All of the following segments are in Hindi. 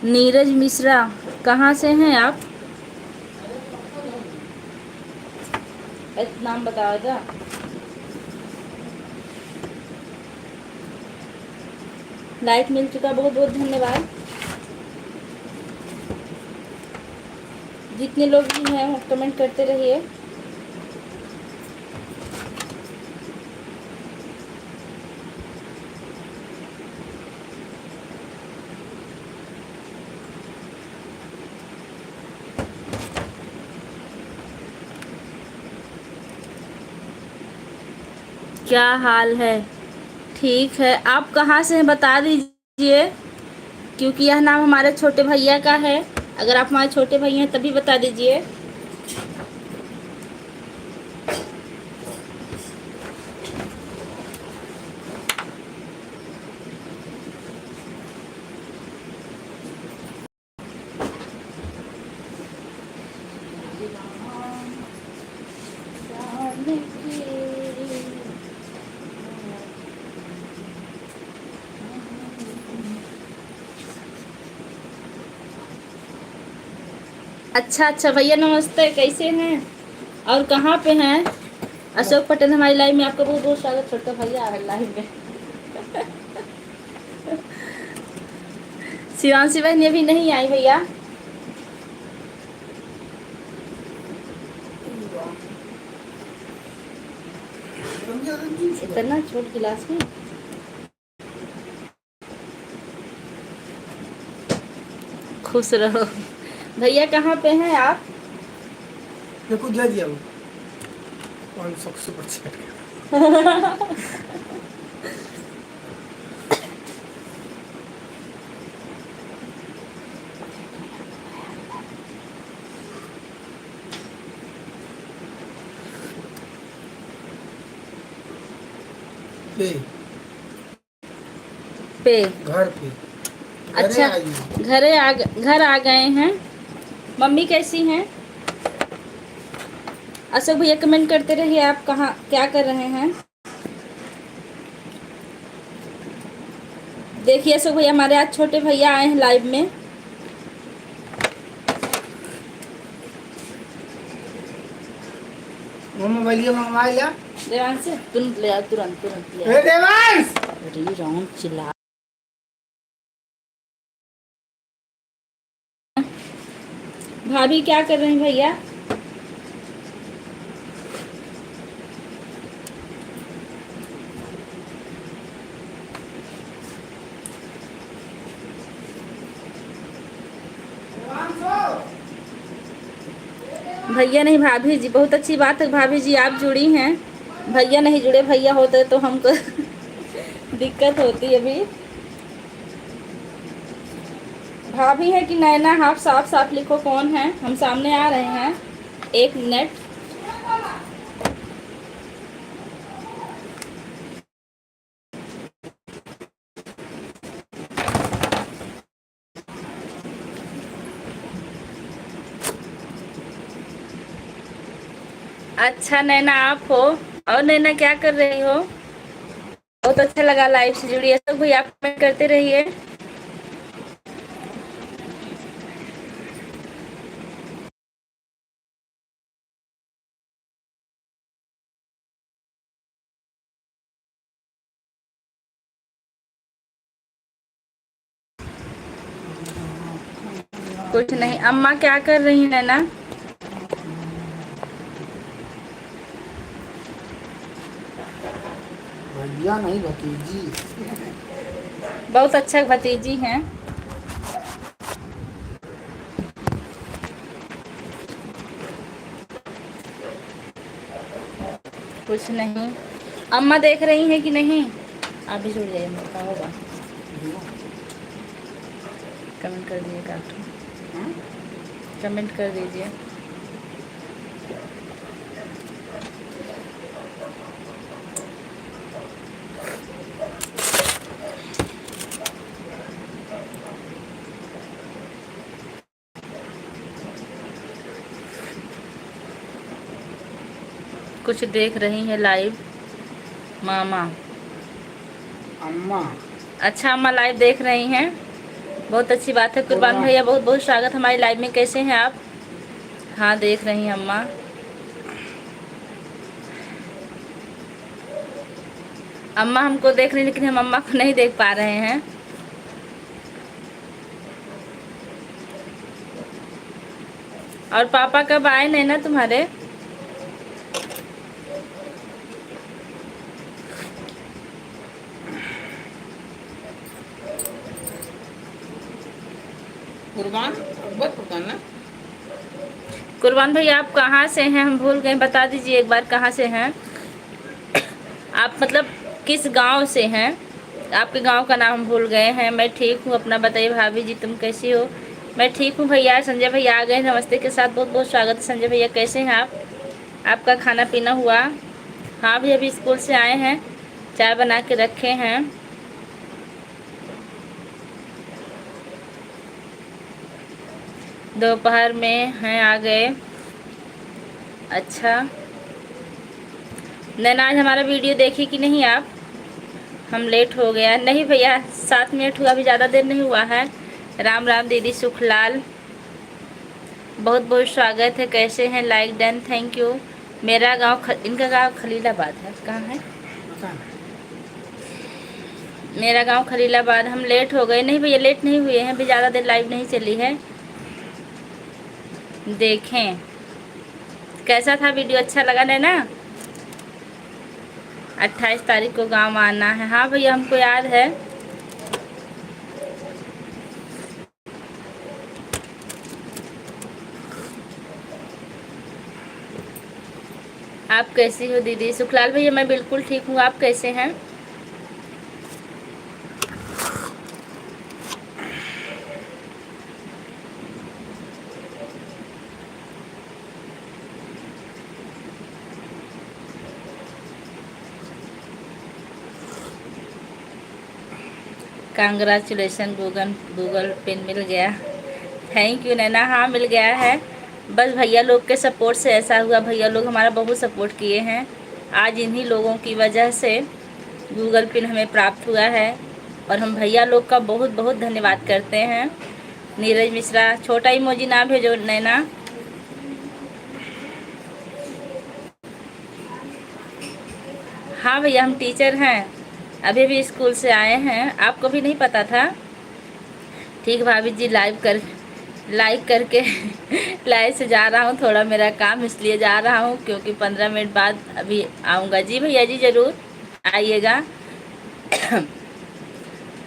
नीरज मिश्रा, कहाँ से हैं आप? नाम बताओ जा। लाइक मिल चुका, बहुत बहुत धन्यवाद। जितने लोग भी हैं कमेंट करते रहिए। क्या हाल है? ठीक है। आप कहाँ से हैं बता दीजिए, क्योंकि यह नाम हमारे छोटे भैया का है। अगर आप हमारे छोटे भैया हैं तभी बता दीजिए। अच्छा अच्छा भैया, नमस्ते, कैसे हैं और कहाँ पे हैं? अशोक पटेल हमारी लाइव में आपका बहुत बहुत स्वागत। छोटा भैया आ रहा है लाइव में। शिवांशी बहन अभी नहीं आई भैया। इतना छोट गिलास में। खुश रहो भैया। कहाँ पे हैं आप? देखो दिया दिया वो 500%। पे पे घर पे अच्छा, घर आ गए हैं। मम्मी कैसी हैं? अशोक भैया कमेंट करते रहिए, आप कहाँ क्या कर रहे हैं? देखिए अशोक भैया, हमारे आज छोटे भैया आए हैं लाइव में। मोबाइल मंगवा लिया देवांश से तुरंत ले आओ, तुरंत तुरंत ले ए आओ। देवांश अरे राउंड चिल्ला। भाभी क्या कर रहे हैं भैया? भैया नहीं भाभी जी, बहुत अच्छी बात है भाभी जी आप जुड़ी हैं। भैया नहीं जुड़े, भैया होते तो हमको दिक्कत होती अभी। भाभी है कि नैना? आप साफ साफ लिखो कौन है। हम सामने आ रहे हैं, 1 मिनट। अच्छा नैना आप हो? और नैना क्या कर रही हो? बहुत अच्छा लगा लाइव से जुड़ी। सब भाई आप कमेंट करते रहिए। कुछ नहीं। अम्मा क्या कर रही है नैना? भैया नहीं भतीजी। बहुत अच्छा भतीजी हैं। कुछ नहीं। अम्मा देख रही हैं कि नहीं? आप भी जुड़ जाइए, मौका होगा। कमेंट कर दीजिए काटो, कमेंट कर दीजिए। कुछ देख रही हैं लाइव मामा? अम्मा अच्छा अम्मा लाइव देख रही हैं। बहुत अच्छी बात है कुर्बान भैया, बहुत बहुत स्वागत हमारी लाइव में। कैसे हैं आप? हाँ देख रही हैं अम्मा। अम्मा हमको देख रही, लेकिन हम अम्मा को नहीं देख पा रहे हैं। और पापा कब आए नहीं ना तुम्हारे? कुर्बान बहुत कुर्बान ना। कुर्बान भैया आप कहाँ से हैं? हम भूल गए, बता दीजिए एक बार कहाँ से हैं आप, मतलब किस गांव से हैं? आपके गांव का नाम हम भूल गए हैं। मैं ठीक हूँ, अपना बताइए भाभी जी, तुम कैसी हो? मैं ठीक हूँ भैया। संजय भैया आ गए नमस्ते के साथ, बहुत बहुत स्वागत है संजय भैया। कैसे हैं आप? आपका खाना पीना हुआ? हाँ भैया अभी स्कूल से आए हैं, चाय बना के रखे हैं। दोपहर में हैं, आ गए। अच्छा नैना, आज हमारा वीडियो देखी कि नहीं आप? हम लेट हो गया। नहीं भैया 7 मिनट हुआ, अभी ज़्यादा देर नहीं हुआ है। राम राम दीदी सुखलाल, बहुत बहुत स्वागत है। कैसे हैं? Like done, thank you. मेरा गांव इनका गांव खलीलाबाद है। कहाँ है? मेरा गांव खलीलाबाद। हम लेट हो गए। नहीं भैया लेट नहीं हुए हैं, अभी ज़्यादा देर लाइव नहीं चली है। देखें कैसा था वीडियो, अच्छा लगा ना? 28 तारीख को गांव आना है। हाँ भैया हमको याद है। आप कैसी हो दीदी सुखलाल भैया? मैं बिल्कुल ठीक हूँ, आप कैसे हैं? कांग्रेचुलेसन, गूगल पिन मिल गया। थैंक यू नैना। हाँ मिल गया है, बस भैया लोग के सपोर्ट से ऐसा हुआ। भैया लोग हमारा बहुत सपोर्ट किए हैं। आज इन्हीं लोगों की वजह से गूगल पिन हमें प्राप्त हुआ है, और हम भैया लोग का बहुत बहुत धन्यवाद करते हैं। नीरज मिश्रा, छोटा इमोजी ना भेजो नैना। हाँ भैया हम टीचर हैं, अभी भी स्कूल से आए हैं। आपको भी नहीं पता था? ठीक भाभी जी, लाइक करके लाइव से जा रहा हूँ, थोड़ा मेरा काम इसलिए जा रहा हूँ क्योंकि 15 मिनट बाद अभी आऊँगा। जी भैया जी ज़रूर आइएगा।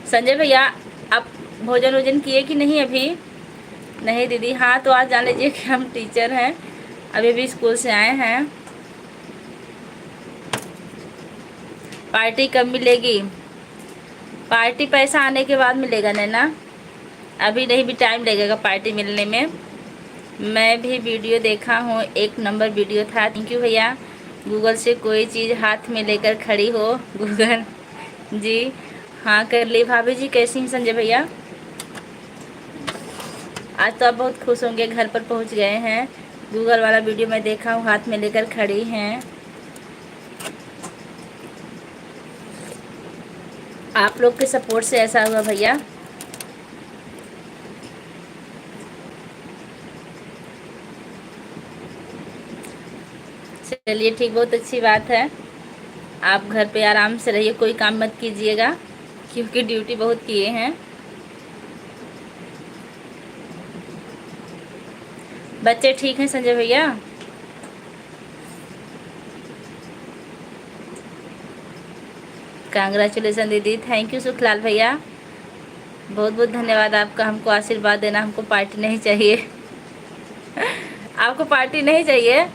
संजय भैया आप भोजन वोजन किए कि नहीं अभी? नहीं दीदी। हाँ तो आज जान लीजिए कि हम टीचर हैं, अभी भी स्कूल से आए हैं। पार्टी कब मिलेगी? पार्टी पैसा आने के बाद मिलेगा नैना, अभी नहीं, भी टाइम लगेगा पार्टी मिलने में। मैं भी वीडियो देखा हूँ, एक नंबर वीडियो था। थैंक यू भैया। गूगल से कोई चीज़ हाथ में लेकर खड़ी हो गूगल जी। हाँ कर ली भाभी जी। कैसी हैं संजय भैया? आज तो आप बहुत खुश होंगे, घर पर पहुँच गए हैं। गूगल वाला वीडियो मैं देखा हूँ, हाथ में लेकर खड़ी हैं। आप लोग के सपोर्ट से ऐसा हुआ भैया। चलिए ठीक, बहुत अच्छी बात है। आप घर पे आराम से रहिए, कोई काम मत कीजिएगा क्योंकि ड्यूटी बहुत किए हैं। बच्चे ठीक हैं संजय भैया? कांग्रेचुलेसन दीदी, थैंक यू सुखलाल भैया, बहुत बहुत धन्यवाद आपका। हमको आशीर्वाद देना, हमको पार्टी नहीं चाहिए आपको पार्टी नहीं चाहिए?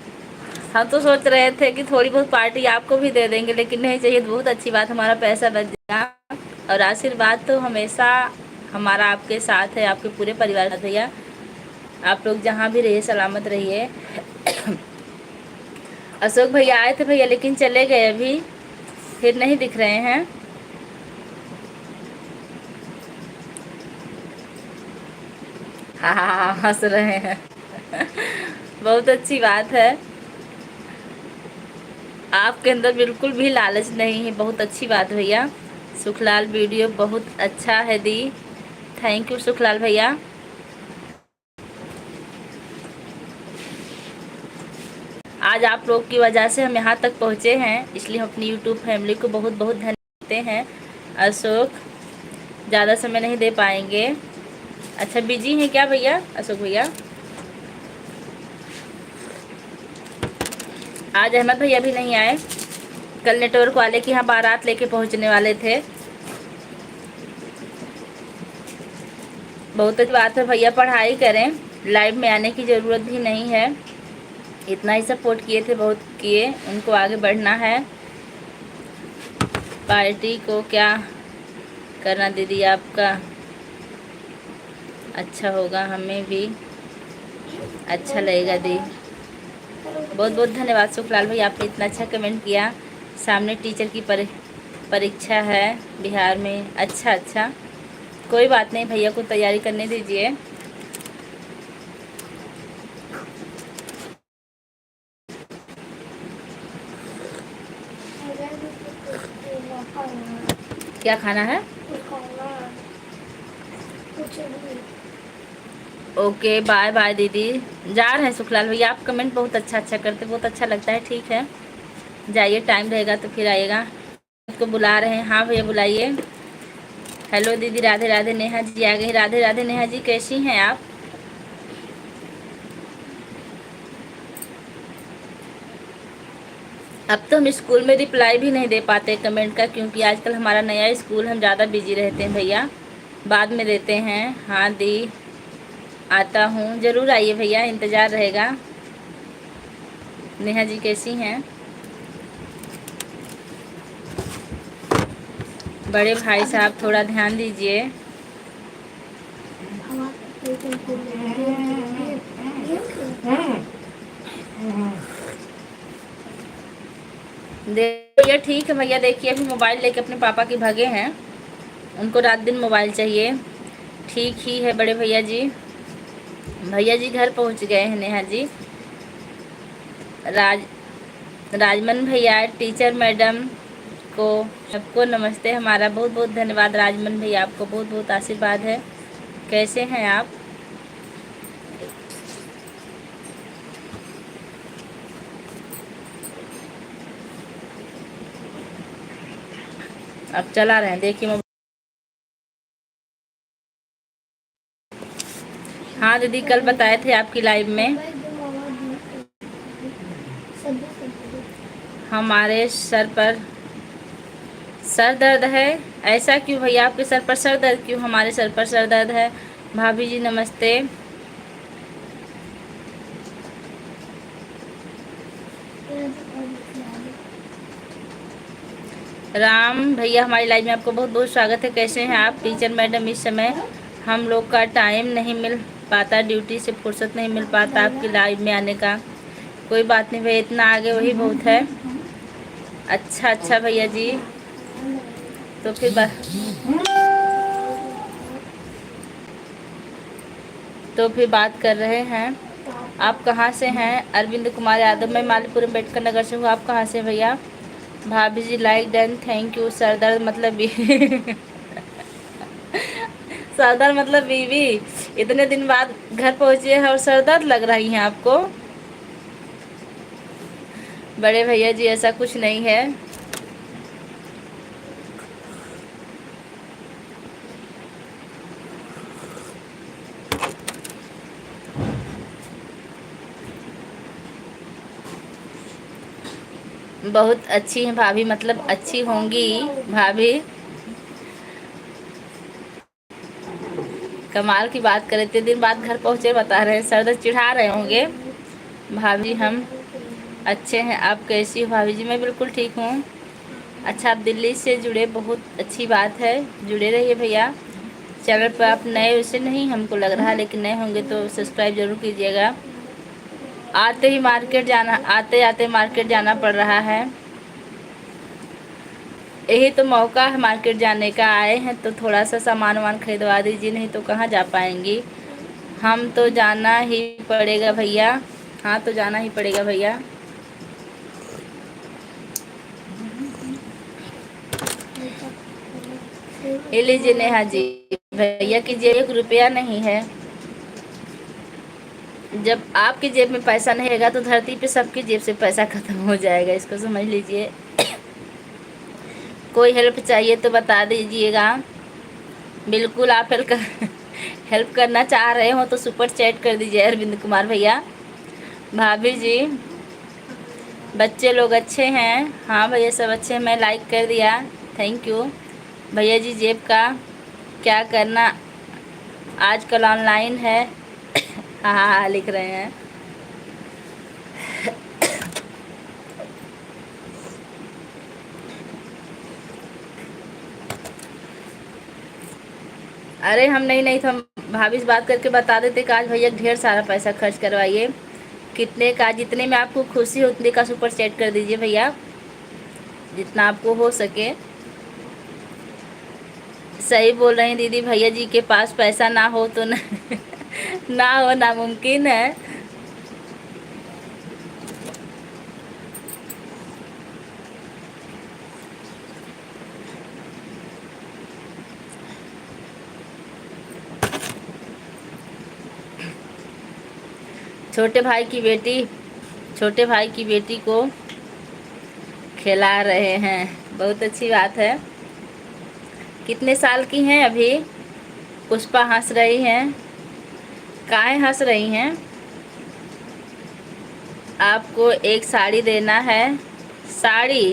हम तो सोच रहे थे कि थोड़ी बहुत पार्टी आपको भी दे देंगे, लेकिन नहीं चाहिए तो बहुत अच्छी बात, हमारा पैसा बच जाएगा। और आशीर्वाद तो हमेशा हमारा आपके साथ है, आपके पूरे परिवार का भैया। आप लोग जहाँ भी रहिए सलामत रहिए। अशोक भैया आए थे भैया, लेकिन चले गए, अभी फिर नहीं दिख रहे हैं। हाँ हाँ हाँ हंस रहे हैं बहुत अच्छी बात है, आपके अंदर बिल्कुल भी लालच नहीं है, बहुत अच्छी बात भैया। सुखलाल वीडियो बहुत अच्छा है दी, थैंक यू सुखलाल भैया। आज आप लोग की वजह से हम यहाँ तक पहुँचे हैं, इसलिए हम अपनी यूट्यूब फैमिली को बहुत बहुत धन्यवाद देते हैं। अशोक ज़्यादा समय नहीं दे पाएंगे। अच्छा बिजी हैं क्या भैया अशोक भैया? आज अहमद भैया भी नहीं आए, कल नेटवर्क वाले की यहाँ बारात लेके पहुँचने वाले थे। बहुत अच्छी बात है भैया, पढ़ाई करें, लाइव में आने की ज़रूरत भी नहीं है। इतना ही सपोर्ट किए थे, बहुत किए, उनको आगे बढ़ना है। पार्टी को क्या करना दीदी, आपका अच्छा होगा, हमें भी अच्छा लगेगा दी। बहुत बहुत धन्यवाद सुखलाल भाई, आपने इतना अच्छा कमेंट किया। सामने टीचर की परीक्षा है बिहार में। अच्छा कोई बात नहीं, भैया को तैयारी करने दीजिए। क्या खाना है? ओके बाय बाय दीदी, जा रहे हैं सुखलाल भैया। आप कमेंट बहुत अच्छा करते, बहुत अच्छा लगता है। ठीक है जाइए, टाइम रहेगा तो फिर आइएगा। को बुला रहे हैं, हाँ भैया बुलाइए। हेलो दीदी, राधे राधे। नेहा जी आ गई, राधे राधे नेहा जी, कैसी हैं आप? अब तो हम स्कूल में रिप्लाई भी नहीं दे पाते कमेंट का, क्योंकि आजकल हमारा नया स्कूल, हम ज़्यादा बिजी रहते हैं भैया। बाद में देते हैं। हाँ दी, आता हूँ, ज़रूर आइए भैया, इंतज़ार रहेगा। नेहा जी कैसी हैं? बड़े भाई साहब थोड़ा ध्यान दीजिए। भैया ठीक है भैया, देखिए अभी मोबाइल लेके अपने पापा के भागे हैं, उनको रात दिन मोबाइल चाहिए। ठीक ही है बड़े भैया जी। भैया जी घर पहुंच गए हैं नेहा जी। राजमन भैया, टीचर मैडम को सबको नमस्ते, हमारा बहुत बहुत धन्यवाद राजमन भैया, आपको बहुत बहुत आशीर्वाद है। कैसे हैं आप? अब चला रहे हैं, देखिए। हाँ दीदी, कल बताए थे आपकी लाइव में। हमारे सर पर सर दर्द है। ऐसा क्यों भैया, आपके सर पर सर दर्द क्यों? हमारे सर पर सर दर्द है। भाभी जी नमस्ते। राम भैया, हमारी लाइव में आपको बहुत बहुत स्वागत है। कैसे हैं आप टीचर मैडम? इस समय हम लोग का टाइम नहीं मिल पाता, ड्यूटी से फुर्सत नहीं मिल पाता आपकी लाइव में आने का। कोई बात नहीं भैया, इतना आगे वही बहुत है। अच्छा भैया जी, तो फिर बात कर रहे हैं। आप कहाँ से हैं? अरविंद कुमार यादव, मैं मालीपुर अम्बेडकर नगर से हूँ। आप कहाँ से भैया? भाभी जी लाइक डन, थैंक यू। सरदर्द मतलब सरदर्द मतलब बीवी, इतने दिन बाद घर पहुँचे हैं और सरदर्द लग रही हैं आपको? बड़े भैया जी ऐसा कुछ नहीं है। बहुत अच्छी हैं भाभी, मतलब अच्छी होंगी भाभी। कमाल की बात करें, इतने दिन बाद घर पहुँचे, बता रहे हैं सरदर्द चिढ़ा रहे होंगे। भाभी हम अच्छे हैं, आप कैसी हो भाभी जी? मैं बिल्कुल ठीक हूँ। अच्छा, आप दिल्ली से जुड़े, बहुत अच्छी बात है, जुड़े रहिए भैया। चैनल पर आप नए वैसे नहीं हमको लग रहा, लेकिन नए होंगे तो सब्सक्राइब जरूर कीजिएगा। आते आते मार्केट जाना पड़ रहा है, यही तो मौका है मार्केट जाने का। आए हैं तो थोड़ा सा सामान वामान खरीदवा दीजिए, नहीं तो कहाँ जा पाएंगी। हम तो जाना ही पड़ेगा भैया। हाँ तो जाना ही पड़ेगा भैया। ये लीजिए नेहा जी, भैया की जेब 1 रुपया नहीं है। जब आपकी जेब में पैसा नहीं रहेगा तो धरती पे सबकी जेब से पैसा खत्म हो जाएगा, इसको समझ लीजिए। कोई हेल्प चाहिए तो बता दीजिएगा। बिल्कुल आप हेल्प करना चाह रहे हो तो सुपर चैट कर दीजिए अरविंद कुमार भैया। भाभी जी बच्चे लोग अच्छे हैं? हाँ भैया सब अच्छे हैं, मैं लाइक कर दिया, थैंक यू। भैया जी जेब का क्या करना आजकल ऑनलाइन है। हाँ हाँ हाँ लिख रहे हैं। अरे हम नहीं तो हम भाभी से बात करके बता देते कि आज भैया ढेर सारा पैसा खर्च करवाइए। कितने का, जितने में आपको खुशी हो उतने का सुपर चैट कर दीजिए भैया, जितना आपको हो सके। सही बोल रही हैं दीदी, भैया जी के पास पैसा ना हो तो ना हो नामुमकिन है। छोटे भाई की बेटी को खिला रहे हैं, बहुत अच्छी बात है। कितने साल की हैं अभी? पुष्पा हंस रही हैं, काहे हंस रही हैं? आपको एक साड़ी देना है। साड़ी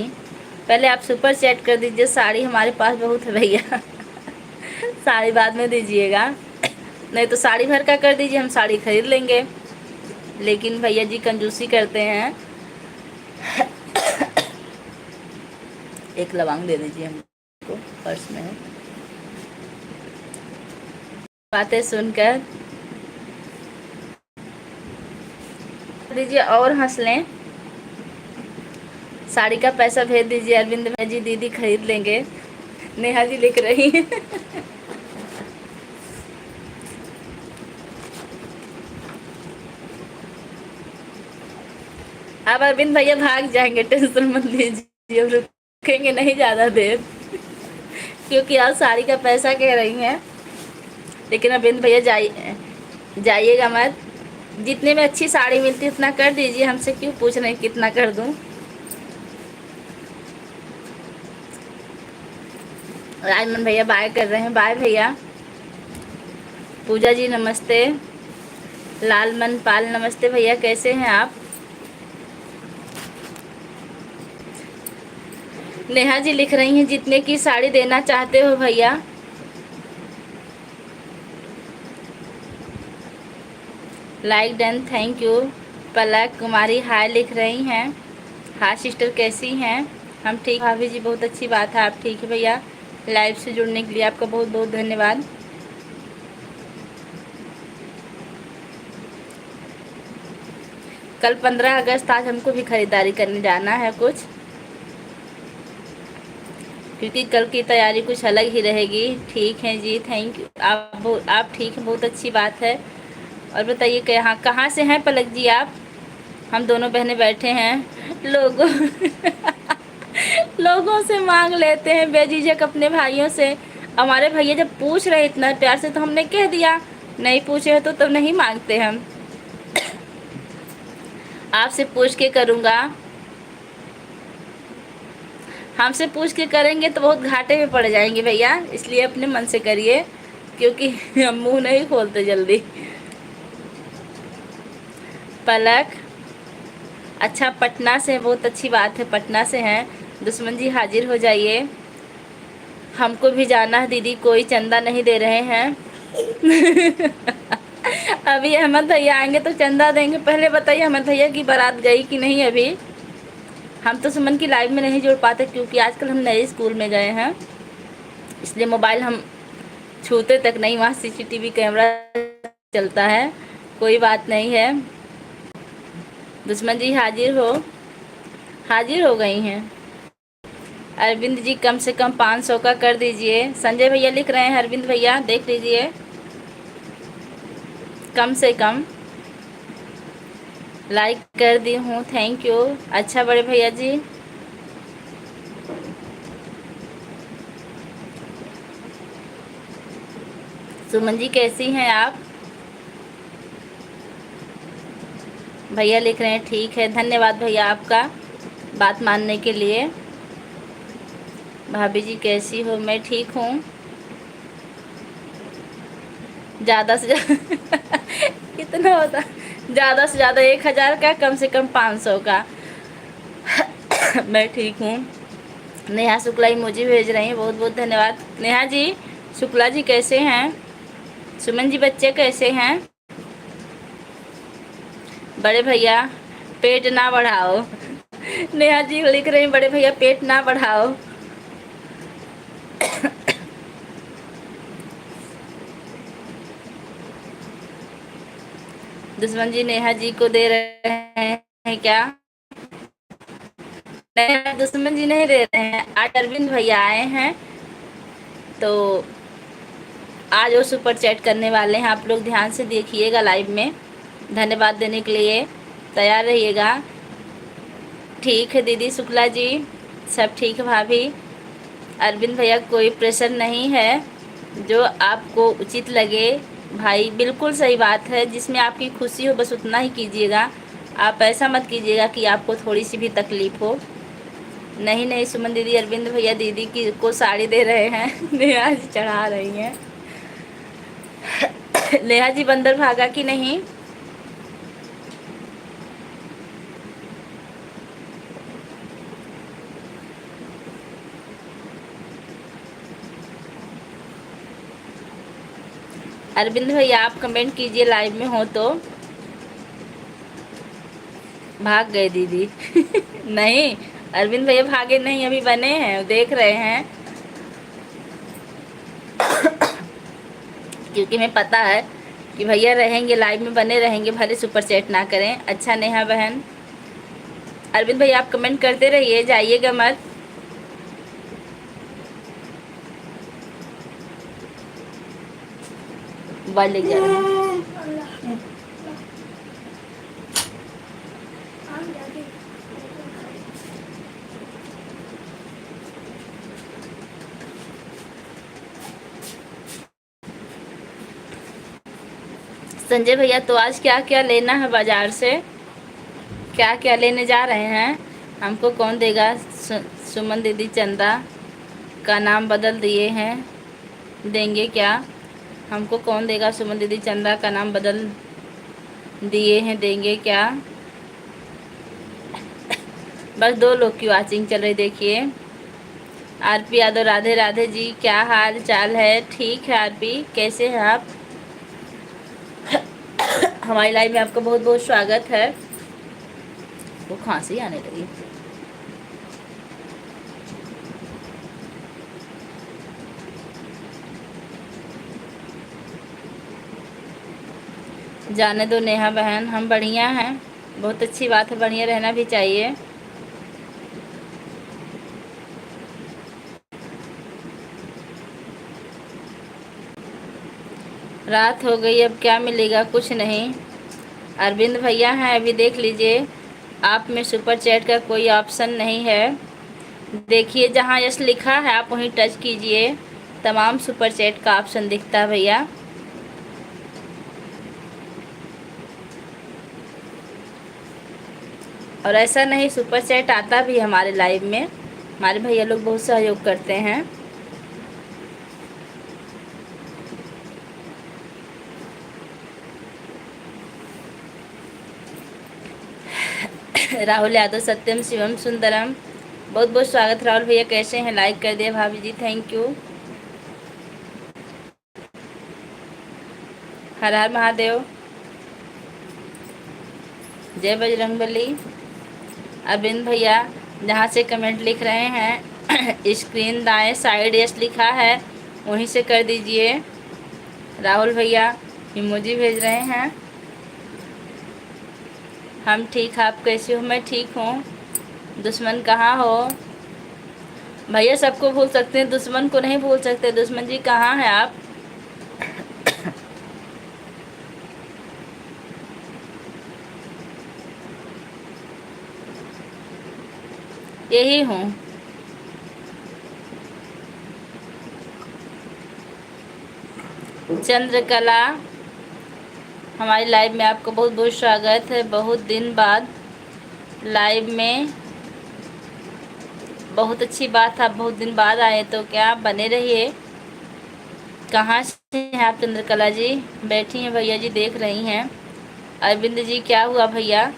पहले आप सुपर चैट कर दीजिए, साड़ी हमारे पास बहुत है भैया। साड़ी बाद में दीजिएगा, नहीं तो साड़ी भर का कर दीजिए, हम साड़ी खरीद लेंगे। लेकिन भैया जी कंजूसी करते हैं। एक लवंग दे दीजिए हमको, पर्स में है। बातें सुनकर दीजिए और हंस लें। साड़ी का पैसा भेज दीजिए अरविंद भैया जी, दीदी खरीद लेंगे। नेहा जी लिख रही हैं। अब अरविंद भैया भाग जाएंगे, टेंशन मत लीजिए, अब रुकेंगे नहीं ज़्यादा देर, क्योंकि आप साड़ी का पैसा कह रही हैं। लेकिन अरविंद भैया जाइएगा मत, जितने में अच्छी साड़ी मिलती है उतना कर दीजिए, हमसे क्यों पूछ रहे हैं कितना कर दूं। राजमन भैया बाय कर रहे हैं, बाय भैया। पूजा जी नमस्ते, लालमन पाल नमस्ते भैया, कैसे हैं आप? नेहा जी लिख रही हैं जितने की साड़ी देना चाहते हो भैया। Like done, thank you. Palak Kumari hi लिख रही हैं। हाँ सिस्टर कैसी हैं? हम ठीक। भाभी जी बहुत अच्छी बात है, आप ठीक है भैया। लाइव से जुड़ने के लिए आपका बहुत बहुत धन्यवाद। कल 15 अगस्त, आज हमको भी खरीदारी करने जाना है कुछ, क्योंकि कल की तैयारी कुछ अलग ही रहेगी। ठीक है जी, थैंक यू। आप ठीक हैं, बहुत अच्छी बात है। और बताइए कहाँ से हैं पलक जी आप? हम दोनों बहनें बैठे हैं, लोगों से मांग लेते हैं बेझिझक अपने भाइयों से। हमारे भैया जब पूछ रहे इतना प्यार से तो हमने कह दिया, नहीं पूछे तो तब नहीं मांगते हम। आपसे पूछ के करूँगा, हमसे पूछ के करेंगे तो बहुत घाटे में पड़ जाएंगे भैया, इसलिए अपने मन से करिए, क्योंकि हम मुंह नहीं खोलते जल्दी। पलक अच्छा पटना से, बहुत अच्छी बात है, पटना से हैं। दुश्मन जी हाजिर हो जाइए, हमको भी जाना है दीदी, कोई चंदा नहीं दे रहे हैं। अभी अहमद भैया आएंगे तो चंदा देंगे। पहले बताइए अहमद भैया की बारात गई कि नहीं? अभी हम तो सुमन की लाइव में नहीं जुड़ पाते, क्योंकि आजकल हम नए स्कूल में गए हैं, इसलिए मोबाइल हम छूते तक नहीं, वहाँ सीसीटीवी कैमरा चलता है। कोई बात नहीं है। दुश्मन जी हाजिर हो गई हैं। अरविंद जी कम से कम 500 का कर दीजिए। संजय भैया लिख रहे हैं, अरविंद भैया देख लीजिए, कम से कम। लाइक कर दी हूँ, थैंक यू। अच्छा बड़े भैया जी, सुमन जी कैसी हैं आप? भैया लिख रहे हैं ठीक है, धन्यवाद भैया आपका बात मानने के लिए। भाभी जी कैसी हो? मैं ठीक हूँ। ज़्यादा से ज़्यादा कितना होता? ज़्यादा से ज़्यादा 1000 का, कम से कम 500 का। मैं ठीक हूँ। नेहा शुक्ला इमोजी भेज रही हैं, बहुत बहुत धन्यवाद नेहा जी। शुक्ला जी कैसे हैं? सुमन जी बच्चे कैसे हैं? बड़े भैया पेट ना बढ़ाओ। नेहा जी लिख रहे हैं बड़े भैया पेट ना बढ़ाओ। दुश्मन जी नेहा जी को दे रहे हैं क्या? नहीं, दुश्मन जी नहीं दे रहे हैं। आज अरविंद भैया आए हैं तो आज वो सुपर चैट करने वाले हैं। आप लोग ध्यान से देखिएगा लाइव में। धन्यवाद देने के लिए तैयार रहिएगा। ठीक है दीदी शुक्ला जी, सब ठीक है भाभी। अरविंद भैया कोई प्रेशर नहीं है, जो आपको उचित लगे भाई, बिल्कुल सही बात है। जिसमें आपकी खुशी हो बस उतना ही कीजिएगा। आप ऐसा मत कीजिएगा कि आपको थोड़ी सी भी तकलीफ हो। नहीं नहीं सुमन दीदी, अरविंद भैया दीदी की को साड़ी दे रहे हैं। नेहा जी चढ़ा रही हैं। नेहा जी बंदर भागा कि नहीं? अरविंद भैया आप कमेंट कीजिए लाइव में हो तो। भाग गए दीदी। नहीं अरविंद भैया भागे नहीं, अभी बने हैं, देख रहे हैं। क्योंकि मैं पता है कि भैया रहेंगे लाइव में, बने रहेंगे, भले सुपर चैट ना करें। अच्छा नेहा बहन, अरविंद भैया आप कमेंट करते रहिए, जाइएगा मत। मोबाइल ले जा रहे हैं। संजय भैया तो आज क्या क्या लेना है बाजार से? क्या क्या लेने जा रहे हैं? हमको कौन देगा? सुमन दीदी चंदा का नाम बदल दिए हैं, देंगे क्या? हमको कौन देगा? सुमन दीदी चंदा का नाम बदल दिए हैं, देंगे क्या? बस 2 लोग की वाचिंग चल रही, देखिए। आरपी यादव राधे राधे जी, क्या हाल चाल है? ठीक है आरपी, कैसे हैं आप? हमारी लाइव में आपका बहुत बहुत स्वागत है। वो खांसी आने लगी। जाने दो नेहा बहन, हम बढ़िया हैं, बहुत अच्छी बात है, बढ़िया रहना भी चाहिए। रात हो गई, अब क्या मिलेगा? कुछ नहीं। अरविंद भैया हैं, अभी देख लीजिए। आप में सुपर चैट का कोई ऑप्शन नहीं है। देखिए जहाँ यस लिखा है आप वहीं टच कीजिए, तमाम सुपर चैट का ऑप्शन दिखता है भैया। और ऐसा नहीं, सुपर चैट आता भी हमारे लाइव में, हमारे भैया लोग बहुत सहयोग करते हैं। राहुल यादव, सत्यम शिवम सुंदरम, बहुत बहुत स्वागत राहुल भैया, कैसे हैं? लाइक कर दिया भाभी जी, थैंक यू। हर हर महादेव, जय बजरंगबली। अरविंद भैया जहाँ से कमेंट लिख रहे हैं स्क्रीन दाएं साइड यस लिखा है वहीं से कर दीजिए। राहुल भैया इमोजी भेज रहे हैं। हम ठीक, आप कैसे हो? मैं ठीक हूँ। दुश्मन कहाँ हो? भैया सबको भूल सकते हैं, दुश्मन को नहीं भूल सकते। दुश्मन जी कहाँ हैं आप? यही हूँ। चंद्रकला, हमारी लाइव में आपको बहुत बहुत स्वागत है। बहुत दिन बाद लाइव में, बहुत अच्छी बात, आप बहुत दिन बाद आए तो क्या आप बने रहिए। कहाँ से हैं आप चंद्रकला जी? बैठी हैं भैया जी, देख रही हैं। अरविंद जी क्या हुआ भैया?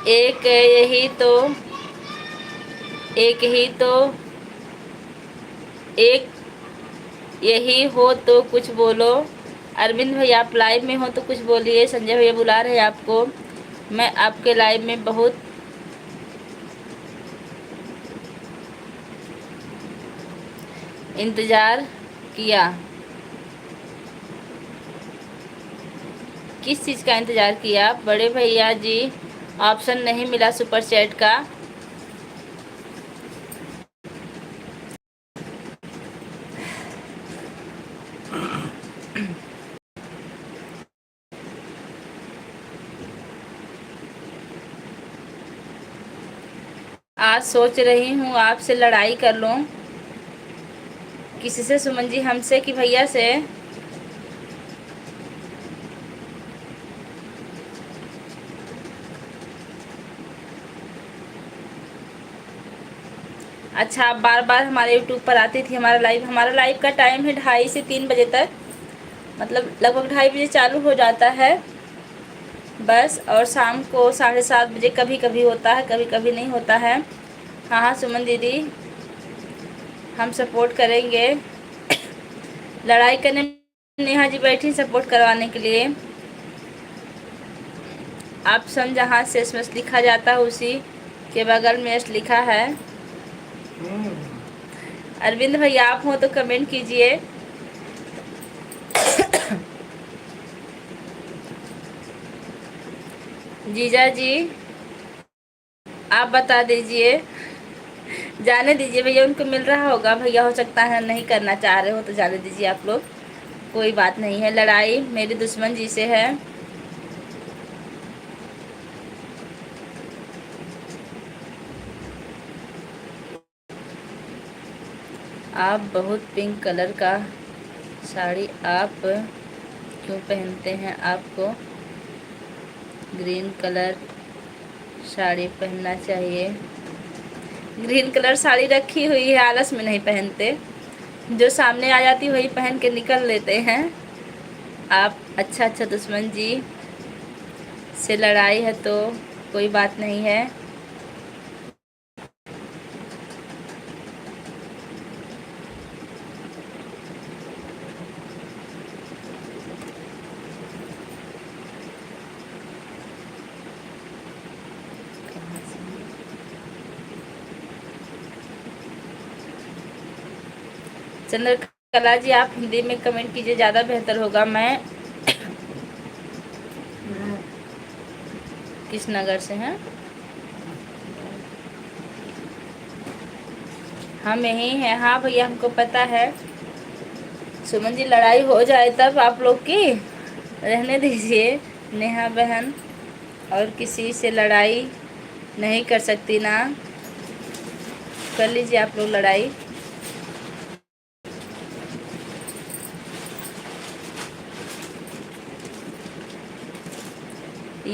एक यही तो एक ही तो एक यही हो तो कुछ बोलो। अरविंद भैया आप लाइव में हो तो कुछ बोलिए। संजय भैया बुला रहे हैं आपको। मैं आपके लाइव में बहुत इंतज़ार किया। किस चीज़ का इंतज़ार किया बड़े भैया जी? ऑप्शन नहीं मिला सुपर चैट का। आज सोच रही हूँ आपसे लड़ाई कर लूँ। किसी से सुमन जी? हमसे कि भैया से? अच्छा, आप बार बार हमारे यूट्यूब पर आती थी। हमारा लाइव का टाइम है 2:30 से 3 बजे तक, मतलब लगभग 2:30 बजे चालू हो जाता है बस। और शाम को 7:30 बजे कभी कभी होता है, कभी कभी नहीं होता है। हाँ हाँ सुमन दीदी, हम सपोर्ट करेंगे। लड़ाई करने नेहा जी बैठी सपोर्ट करवाने के लिए। ऑप्शन जहाँ से एसएमएस लिखा जाता है उसी के बगल में एस लिखा है। अरविंद भैया आप हो तो कमेंट कीजिए। जीजा जी आप बता दीजिए। जाने दीजिए भैया, उनको मिल रहा होगा भैया, हो सकता है नहीं करना चाह रहे हो तो जाने दीजिए आप लोग, कोई बात नहीं है। लड़ाई मेरे दुश्मन जी से है। आप बहुत पिंक कलर का साड़ी आप क्यों पहनते हैं? आपको ग्रीन कलर साड़ी पहनना चाहिए। ग्रीन कलर साड़ी रखी हुई है, आलस में नहीं पहनते, जो सामने आ जाती वही पहन के निकल लेते हैं। आप अच्छा अच्छा दुश्मन जी से लड़ाई है तो कोई बात नहीं है। चंद्रकला जी आप हिंदी में कमेंट कीजिए, ज़्यादा बेहतर होगा। मैं किस नगर से हैं? हम यहीं हैं। हाँ भैया हमको पता है। सुमन जी लड़ाई हो जाए तब आप लोग की, रहने दीजिए। नेहा बहन और किसी से लड़ाई नहीं कर सकती ना, कर लीजिए आप लोग लड़ाई।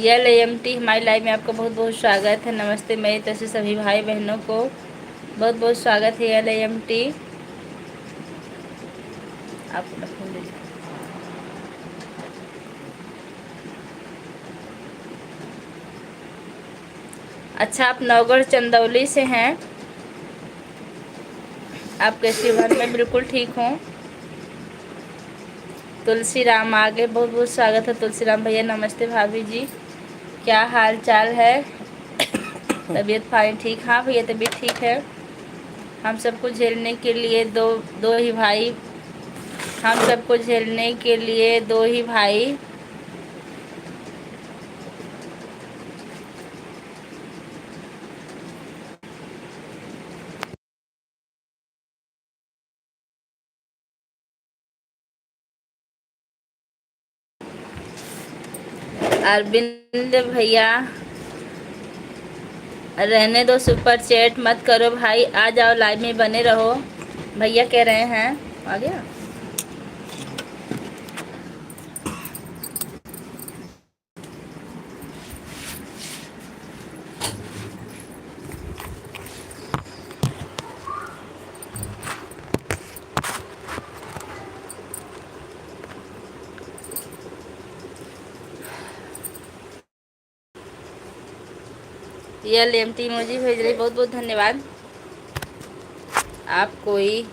LAMT हमारी लाइव में आपका बहुत बहुत स्वागत है। नमस्ते, मेरी तरफ से सभी भाई बहनों को बहुत बहुत स्वागत है। LAMT आपको रखूँ दीजिए। अच्छा, आप नवगढ़ चंदौली से हैं। आप कैसी हो? मैं बिल्कुल ठीक हूँ। तुलसी राम आगे बहुत बहुत स्वागत है। तुलसी राम भैया नमस्ते। भाभी जी क्या हाल चाल है? तबीयत फाइन ठीक? हाँ भैया तबीयत ठीक है। हम सबको झेलने के लिए दो दो ही भाई, हम सबको झेलने के लिए दो ही भाई। अरविंद भैया रहने दो, सुपर चैट मत करो भाई, आ जाओ लाइव में बने रहो, भैया कह रहे हैं। आ गया। ये LMT इमोजी भेज रही, बहुत बहुत धन्यवाद। आप कोई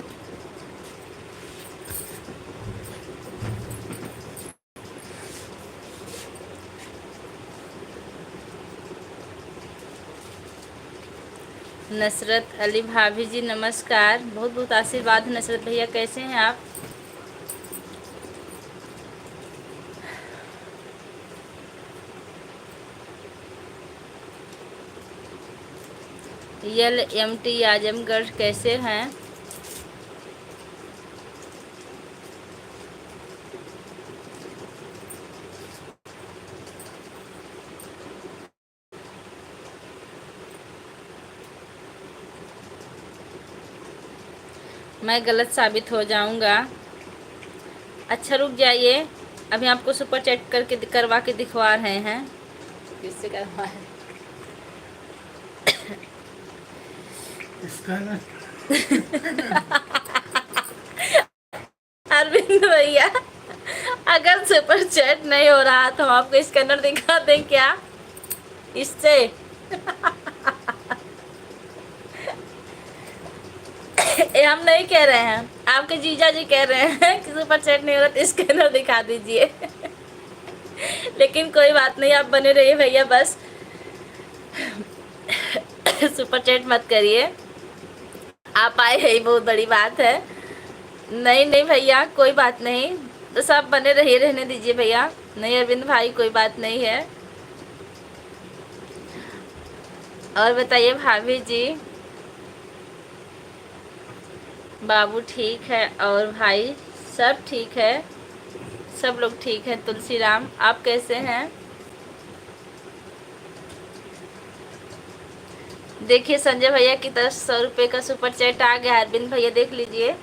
नसरत अली भाभी जी नमस्कार, बहुत बहुत आशीर्वाद नसरत भैया, कैसे हैं आप? LMT आजमगढ़ कैसे हैं? मैं गलत साबित हो जाऊंगा। अच्छा रुक जाइए, अभी आपको सुपर चैट करके करवा के दिखवा रहे हैं। किससे करवा है? अरविंद भैया, अगर सुपर चैट नहीं हो रहा तो हम आपको स्कैनर दिखा दें क्या इससे? ये हम नहीं कह रहे हैं, आपके जीजा जी कह रहे हैं कि सुपर चैट नहीं हो रहा तो स्कैनर दिखा दीजिए। लेकिन कोई बात नहीं, आप बने रहिए भैया, बस सुपर चैट मत करिए। आप आए यही बहुत बड़ी बात है। नहीं नहीं भैया, कोई बात नहीं, तो सब बने रहिए, रहने दीजिए भैया। नहीं अरविंद भाई, कोई बात नहीं है। और बताइए भाभी जी? बाबू ठीक है और भाई सब ठीक है, सब लोग ठीक हैं। तुलसी राम, आप कैसे हैं? देखिए संजय भैया की तरफ 100 रुपये का सुपर चैट आ गया। अरविंद भैया देख लीजिए,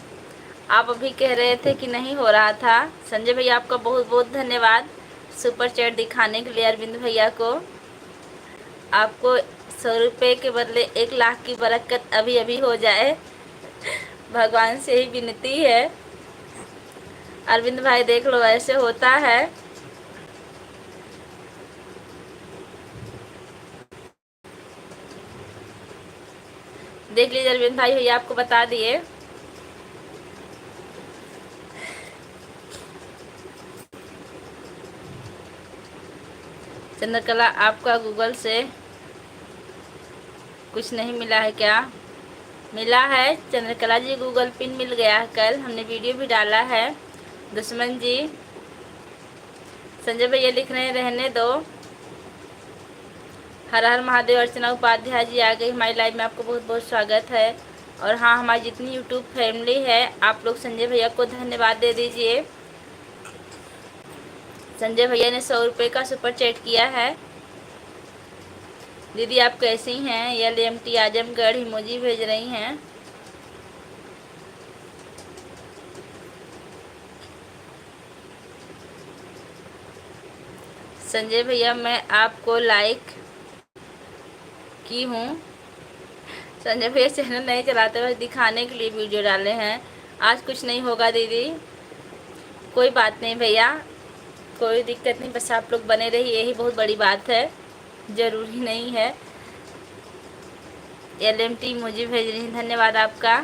आप अभी कह रहे थे कि नहीं हो रहा था। संजय भैया आपका बहुत बहुत धन्यवाद सुपर चैट दिखाने के लिए। अरविंद भैया को, आपको 100 रुपये के बदले 1 लाख की बरकत अभी अभी हो जाए, भगवान से ही विनती है। अरविंद भाई देख लो, ऐसे होता है। देख लीजिए अरविंद भाई, भैया आपको बता दिए। चंद्रकला, आपका गूगल से कुछ नहीं मिला है क्या? मिला है चंद्रकला जी, गूगल पिन मिल गया है, कल हमने वीडियो भी डाला है। दुश्मन जी, संजय भैया लिख रहे हैं रहने दो। हर हर महादेव। अर्चना उपाध्याय जी आ गई हमारी लाइव में, आपको बहुत बहुत स्वागत है। और हाँ, हमारी जितनी यूट्यूब फैमिली है, आप लोग संजय भैया को धन्यवाद दे दीजिए। संजय भैया ने 100 रुपये का सुपर चैट किया है। दीदी आप कैसी हैं? LMT आजमगढ़ इमोजी भेज रही हैं। संजय भैया, मैं आपको लाइक की हूँ। संजय भैया चैनल नहीं चलाते, बस दिखाने के लिए वीडियो डाले हैं। आज कुछ नहीं होगा दीदी, कोई बात नहीं भैया, कोई दिक्कत नहीं, बस आप लोग बने रहिए, यही बहुत बड़ी बात है, ज़रूरी नहीं है। LMT मुझे भेज रही, धन्यवाद आपका।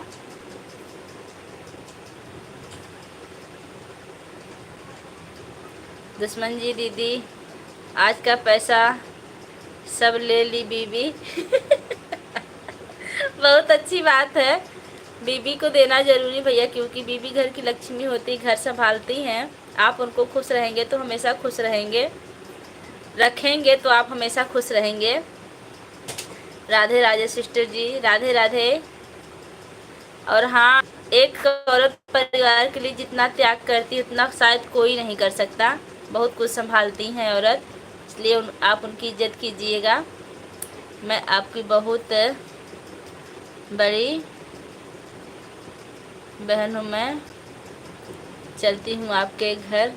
दुश्मन जी, दीदी आज का पैसा सब ले ली बीबी। बहुत अच्छी बात है, बीबी को देना जरूरी भैया, क्योंकि बीबी घर की लक्ष्मी होती, घर संभालती हैं। आप उनको खुश रहेंगे तो हमेशा खुश रहेंगे, रखेंगे तो आप हमेशा खुश रहेंगे। राधे राधे सिस्टर जी, राधे राधे। और हाँ, एक औरत परिवार के लिए जितना त्याग करती है उतना शायद कोई नहीं कर सकता। बहुत कुछ संभालती हैं औरत, इसलिए आप उनकी इज्जत कीजिएगा। मैं आपकी बहुत बड़ी बहन हूँ, मैं चलती हूँ आपके घर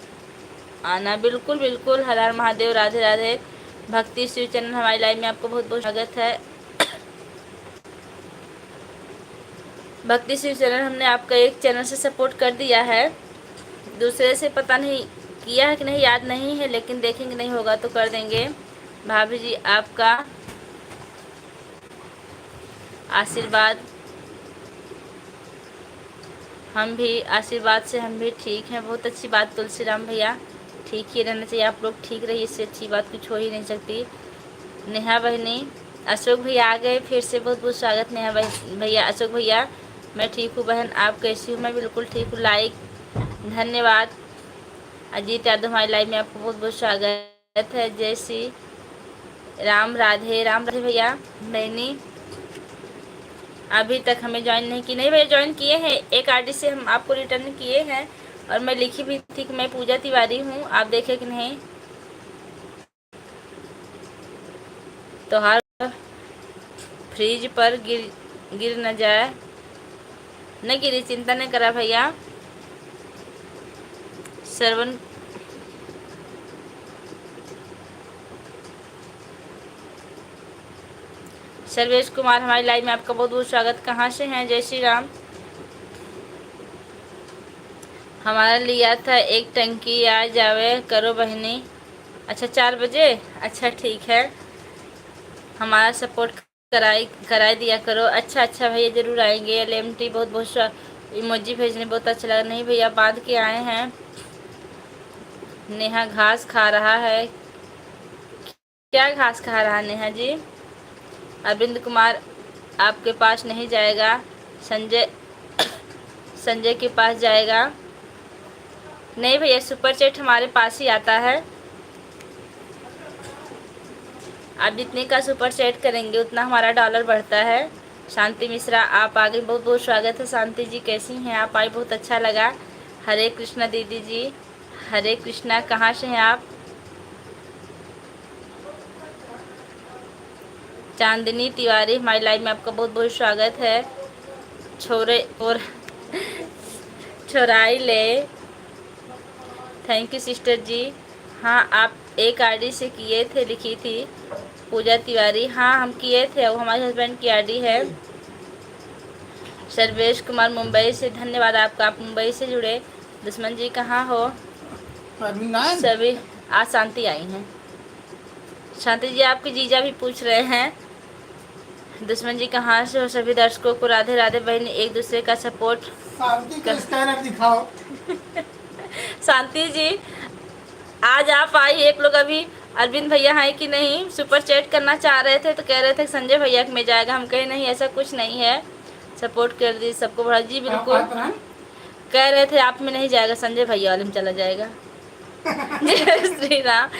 आना। बिल्कुल बिल्कुल, हर हर महादेव, राधे राधे। भक्ति शिव चैनल हमारी लाइव में आपको बहुत बहुत स्वागत है। भक्ति शिव चैनल हमने आपका एक चैनल से सपोर्ट कर दिया है, दूसरे से पता नहीं किया है कि नहीं, याद नहीं है, लेकिन देखेंगे, नहीं होगा तो कर देंगे। भाभी जी आपका आशीर्वाद, हम भी आशीर्वाद से हम भी ठीक हैं। बहुत अच्छी बात तुलसीराम भैया, ठीक ही रहना चाहिए, आप लोग ठीक रहिए, इससे अच्छी बात कुछ हो ही नहीं सकती। नेहा बहनी, अशोक भैया आ गए फिर से, बहुत बहुत स्वागत नेहा भैया। अशोक भैया, मैं ठीक हूँ बहन, आप कैसी हूँ? मैं बिल्कुल ठीक हूँ। लाइक, धन्यवाद। अजीत यादव हमारी लाइव में आपको बहुत बहुत स्वागत है। जय श्री राम, राधे राम। राधे भैया बहनी, अभी तक हमें ज्वाइन नहीं की। नहीं भैया, ज्वाइन किए हैं, एक आईडी से हम आपको रिटर्न किए हैं, और मैं लिखी भी थी कि मैं पूजा तिवारी हूँ, आप देखे कि नहीं। तो हर फ्रिज पर गिर न जाए, न गिरी, चिंता नहीं करा भैया। श्रवण, सर्वेश कुमार हमारी लाइव में आपका बहुत बहुत स्वागत। कहाँ से हैं? जय श्री राम। हमारा लिया था एक टंकी, आ जावे करो बहनी। अच्छा 4 बजे, अच्छा ठीक है, हमारा सपोर्ट कराई दिया करो। अच्छा अच्छा भैया, जरूर आएंगे। LMT बहुत बहुत इमोजी भेजने बहुत अच्छा लगा। नहीं भैया, बांध के आए हैं। नेहा घास खा रहा है, क्या घास खा रहा है नेहा जी? अरविंद कुमार आपके पास नहीं जाएगा, संजय के पास जाएगा। नहीं भैया, सुपर चैट हमारे पास ही आता है। आप जितने का सुपर चैट करेंगे उतना हमारा डॉलर बढ़ता है। शांति मिश्रा आप आ गई, बहुत बहुत स्वागत है। शांति जी कैसी हैं आप? आई, बहुत अच्छा लगा। हरे कृष्णा दीदी जी, हरे कृष्णा। कहाँ से हैं आप? चांदनी तिवारी हमारी लाइव में आपका बहुत बहुत स्वागत है। छोरे और छोराई ले, थैंक यू सिस्टर जी। हाँ, आप एक आईडी से किए थे, लिखी थी पूजा तिवारी। हाँ हम किए थे, वो हमारे हस्बैंड की आईडी है। सर्वेश कुमार मुंबई से, धन्यवाद आपका, आप मुंबई से जुड़े। दुश्मन जी कहाँ हो? सभी आज शांति आई हैं। शांति जी आपके जीजा भी पूछ रहे हैं। दुश्मन जी कहाँ से हो? सभी दर्शकों को राधे राधे। बहन एक दूसरे का सपोर्ट स्कैनर दिखाओ। शांति जी आज आप आई, एक लोग अभी अरविंद भैया हैं कि नहीं, सुपर चैट करना चाह रहे थे, तो कह रहे थे संजय भैया में जाएगा। हम कहे नहीं, ऐसा कुछ नहीं है, सपोर्ट कर दी सबको बड़ा जी। बिल्कुल कह रहे थे आप में नहीं जाएगा, संजय भैया वाले में चला जाएगा। जय श्री राम।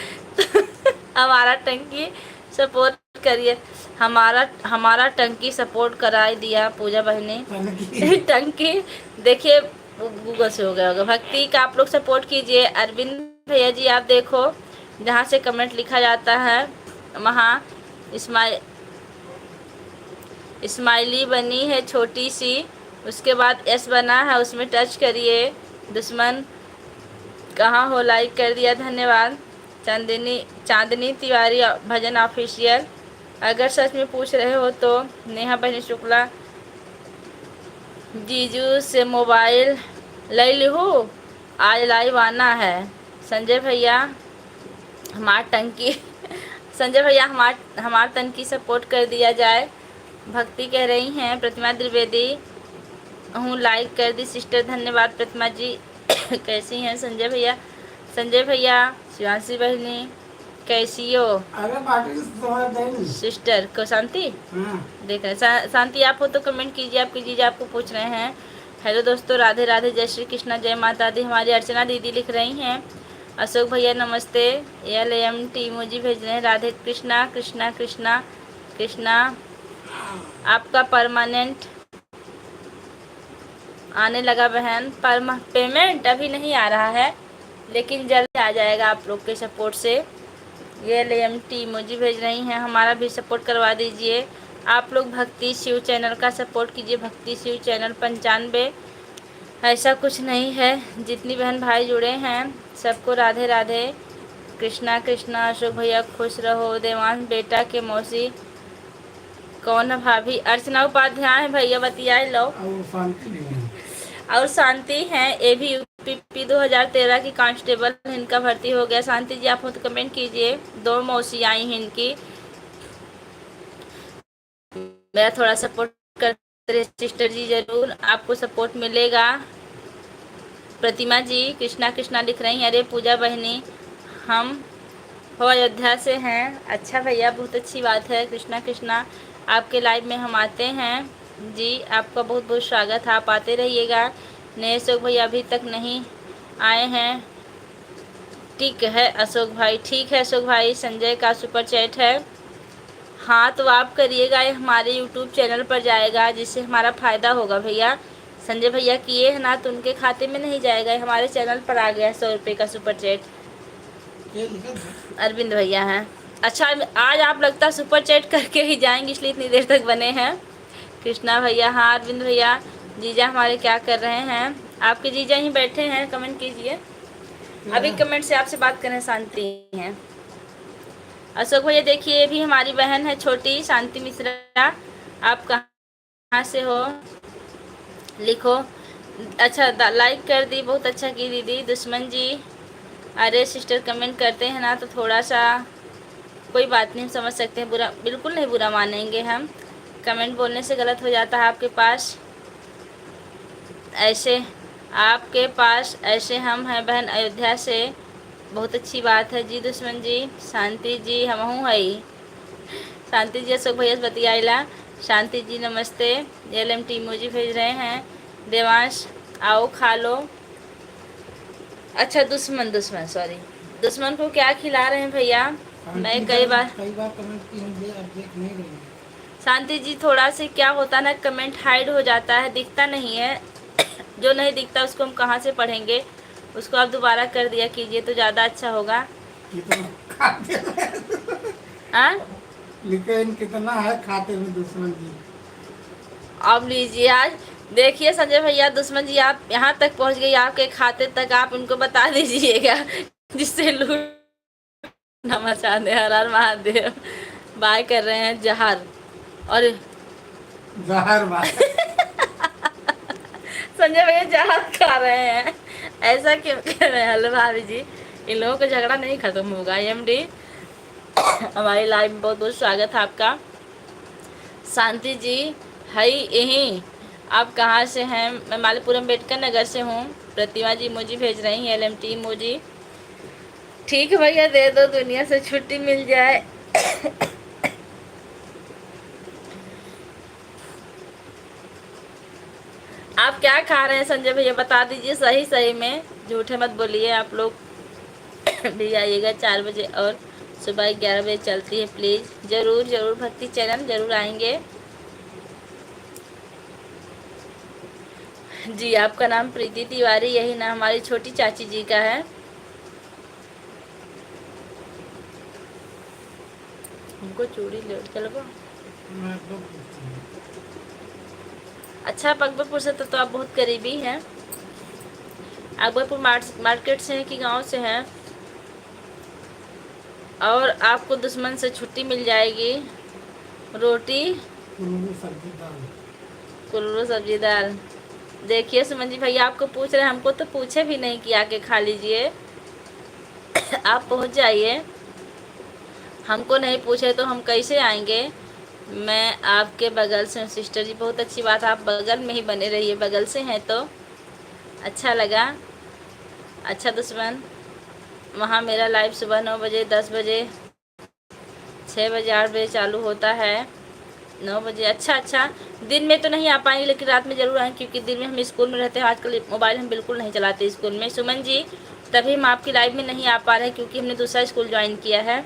हमारा टंकी सपोर्ट करिए, हमारा टंकी सपोर्ट करा दिया पूजा बहनी। टंकी देखिए गूगल से हो गया होगा। भक्ति का आप लोग सपोर्ट कीजिए। अरविंद भैया जी आप देखो, जहाँ से कमेंट लिखा जाता है वहाँ स्माइली बनी है छोटी सी, उसके बाद S बना है, उसमें टच करिए। दुश्मन कहाँ हो? लाइक कर दिया, धन्यवाद। चांदनी तिवारी भजन ऑफिशियल, अगर सच में पूछ रहे हो तो। नेहा बहनी शुक्ला, जीजू से मोबाइल ले लिहू, आज लाइव आना है। संजय भैया हमार टंकी संजय भैया हमार टंकी सपोर्ट कर दिया जाए। भक्ति कह रही हैं। प्रतिमा द्विवेदी हूँ, लाइक कर दी सिस्टर, धन्यवाद प्रतिमा जी। कैसी हैं संजय भैया? संजय भैया, शिवांशी बहनी कैसी हो? अरे सिस्टर को शांति देख रहे शांति आप हो तो कमेंट कीजिए, आपकी जीजा आपको पूछ रहे हैं। हेलो दोस्तों, राधे राधे, जय श्री कृष्णा, जय माता दी। हमारी अर्चना दीदी लिख रही हैं। अशोक भैया नमस्ते। LMT इमोजी भेज रहे हैं। राधे कृष्णा कृष्णा कृष्णा कृष्णा। आपका परमानेंट आने लगा बहन। पेमेंट अभी नहीं आ रहा है, लेकिन जल्द आ जाएगा आप लोग के सपोर्ट से। ये LMT इमोजी भेज रही हैं। हमारा भी सपोर्ट करवा दीजिए आप लोग। भक्ति शिव चैनल का सपोर्ट कीजिए। भक्ति शिव चैनल 95, ऐसा कुछ नहीं है। जितनी बहन भाई जुड़े हैं सबको राधे राधे, कृष्णा कृष्णा। अशोक भैया खुश रहो। देवांश बेटा के मौसी कौन है? भाभी अर्चना उपाध्याय है भैया, बतियाए लो। और शांति नहीं है। और शांति हैं, ये भी यूपी 2013 की कांस्टेबल, इनका भर्ती हो गया। शांति जी आप हो तो कमेंट कीजिए। 2 मौसी आई हैं इनकी, मेरा थोड़ा सपोर्ट करते रहे सिस्टर जी, जरूर आपको सपोर्ट मिलेगा। प्रतिमा जी कृष्णा कृष्णा लिख रही हैं। अरे पूजा बहनी हम हो अयोध्या से हैं। अच्छा भैया बहुत अच्छी बात है। कृष्णा कृष्णा आपके लाइव में हम आते हैं जी, आपका बहुत बहुत स्वागत है, आप आते रहिएगा। नए अशोक भैया अभी तक नहीं आए हैं। ठीक है अशोक भाई, ठीक है अशोक भाई। संजय का सुपर चैट है। हाँ तो आप करिएगा, ये हमारे यूट्यूब चैनल पर जाएगा जिससे हमारा फ़ायदा होगा भैया। संजय भैया किए है ना तो उनके खाते में नहीं जाएगा, ये हमारे चैनल पर आ गया 100 रुपये का सुपर चैट। ये लिखा था। अरविंद भैया हैं। अच्छा आज आप लगता है सुपर चैट करके ही जाएंगे, इसलिए इतनी देर तक बने हैं। कृष्णा भैया, हाँ अरविंद भैया। जीजा हमारे क्या कर रहे हैं? आपके जीजा ही बैठे हैं, कमेंट कीजिए। अभी कमेंट से आपसे बात करें, शांति हैं। अशोक भैया देखिए, ये भी हमारी बहन है छोटी, शांति मिश्रा। आप कहाँ से हो लिखो। अच्छा लाइक कर दी, बहुत अच्छा की दीदी। दुश्मन जी, अरे सिस्टर कमेंट करते हैं ना तो थोड़ा सा कोई बात नहीं, हम समझ सकते हैं, बुरा बिल्कुल नहीं बुरा मानेंगे हम। कमेंट बोलने से गलत हो जाता है आपके पास ऐसे, आपके पास ऐसे हम हैं बहन अयोध्या से, बहुत अच्छी बात है जी। दुश्मन जी, शांति जी हम हूँ है। शांति जी अशोक भैया बतियाला। शांति जी नमस्ते। LMT इमोजी भेज रहे हैं। देवांश आओ खा लो। अच्छा दुश्मन सॉरी, दुश्मन को क्या खिला रहे हैं भैया? मैं कई बार कमेंट की होंगे, अब देख नहीं रही है। शांति जी थोड़ा से क्या होता ना, कमेंट हाइड हो जाता है, दिखता नहीं है। जो नहीं दिखता उसको हम कहाँ से पढ़ेंगे, उसको आप दोबारा कर दिया कीजिए तो ज़्यादा अच्छा होगा। कितना खाते में हाँ लिखे इन कितना है खाते में दुश्मन जी। अब लीजिए आज देखिए संजय भैया, दुश्मन जी आप यहाँ तक पहुँच गई, आपके खाते तक आप इनको बता दीजिएगा जिससे लूट न मचा दे। हर हर महादेव। बाय कर रहे हैं जहर और जहर बात संजय भैया जहर खा रहे हैं, ऐसा क्यों कर रहे हैं? हेलो भाभी जी, इन लोगों का झगड़ा नहीं खत्म होगा। MD हमारी लाइव में बहुत बहुत स्वागत है आपका। शांति जी है यहीं, आप कहाँ से हैं? मैं मालीपुरम अम्बेडकर नगर से हूँ। प्रतिमा जी इमोजी भेज रही हैं, LMT इमोजी। ठीक है भैया दे दो, दुनिया से छुट्टी मिल जाए। आप क्या खा रहे हैं संजय भैया बता दीजिए सही सही में, झूठे मत बोलिए आप लोग। भी आइएगा 4 बजे और सुबह 11 बजे चलती है, प्लीज़ ज़रूर ज़रूर भक्ति चैनल ज़रूर आएंगे जी। आपका नाम प्रीति तिवारी, यही नाम हमारी छोटी चाची जी का है। हमको चूड़ी ले चलो। अच्छा अकबरपुर से तो आप बहुत करीबी हैं। अकबरपुर मार्केट से हैं कि गांव से हैं? और आपको दुश्मन से छुट्टी मिल जाएगी। रोटी कुल्लू सब्जी दाल। देखिए सुमन जी भैया आपको पूछ रहे हैं, हमको तो पूछे भी नहीं कि आके खा लीजिए। आप पहुंच जाइए, हमको नहीं पूछे तो हम कैसे आएंगे? मैं आपके बगल से हूँ सिस्टर जी, बहुत अच्छी बात, आप बगल में ही बने रहिए, बगल से हैं तो अच्छा लगा। अच्छा दुश्मन, वहाँ मेरा लाइव सुबह 9 बजे, 10 बजे, 6 बजे, 8 बजे चालू होता है, 9 बजे। अच्छा दिन में तो नहीं आ पाएंगे लेकिन रात में ज़रूर आएंगे, क्योंकि दिन में हम स्कूल में रहते हैं। आजकल मोबाइल हम बिल्कुल नहीं चलाते स्कूल में। सुमन जी तभी हम आपकी लाइव में नहीं आ पा रहे हैं क्योंकि हमने दूसरा स्कूल ज्वाइन किया है।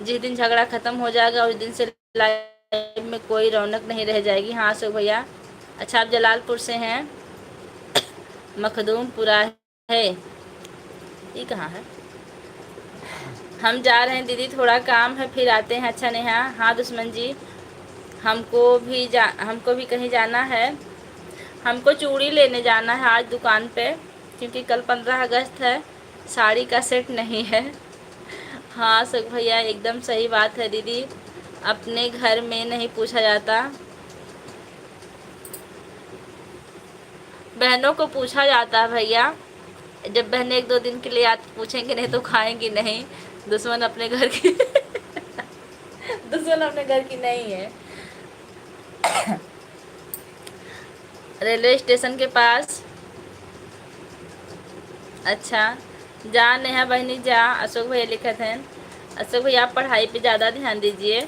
जिस दिन झगड़ा ख़त्म हो जाएगा उस दिन से लाइव में कोई रौनक नहीं रह जाएगी। हाँ अशोक भैया। अच्छा आप जलालपुर से हैं? मखदूमपुरा है, ये कहाँ है? हम जा रहे हैं दीदी, थोड़ा काम है, फिर आते हैं। अच्छा नेहा, हाँ दुश्मन जी, हमको भी कहीं जाना है। हमको चूड़ी लेने जाना है आज दुकान पे, क्योंकि कल 15 अगस्त है, साड़ी का सेट नहीं है। हाँ सुख भैया, एकदम सही बात है दीदी, अपने घर में नहीं पूछा जाता, बहनों को पूछा जाता है भैया। जब बहनें 1-2 दिन के लिए पूछेंगे नहीं तो खाएंगी नहीं। दुश्मन अपने घर की दुश्मन अपने घर की नहीं है। रेलवे स्टेशन के पास। अच्छा, जा नेहा बहनी जा, अशोक भैया लिखत हैं। अशोक भैया आप पढ़ाई पे ज़्यादा ध्यान दीजिए,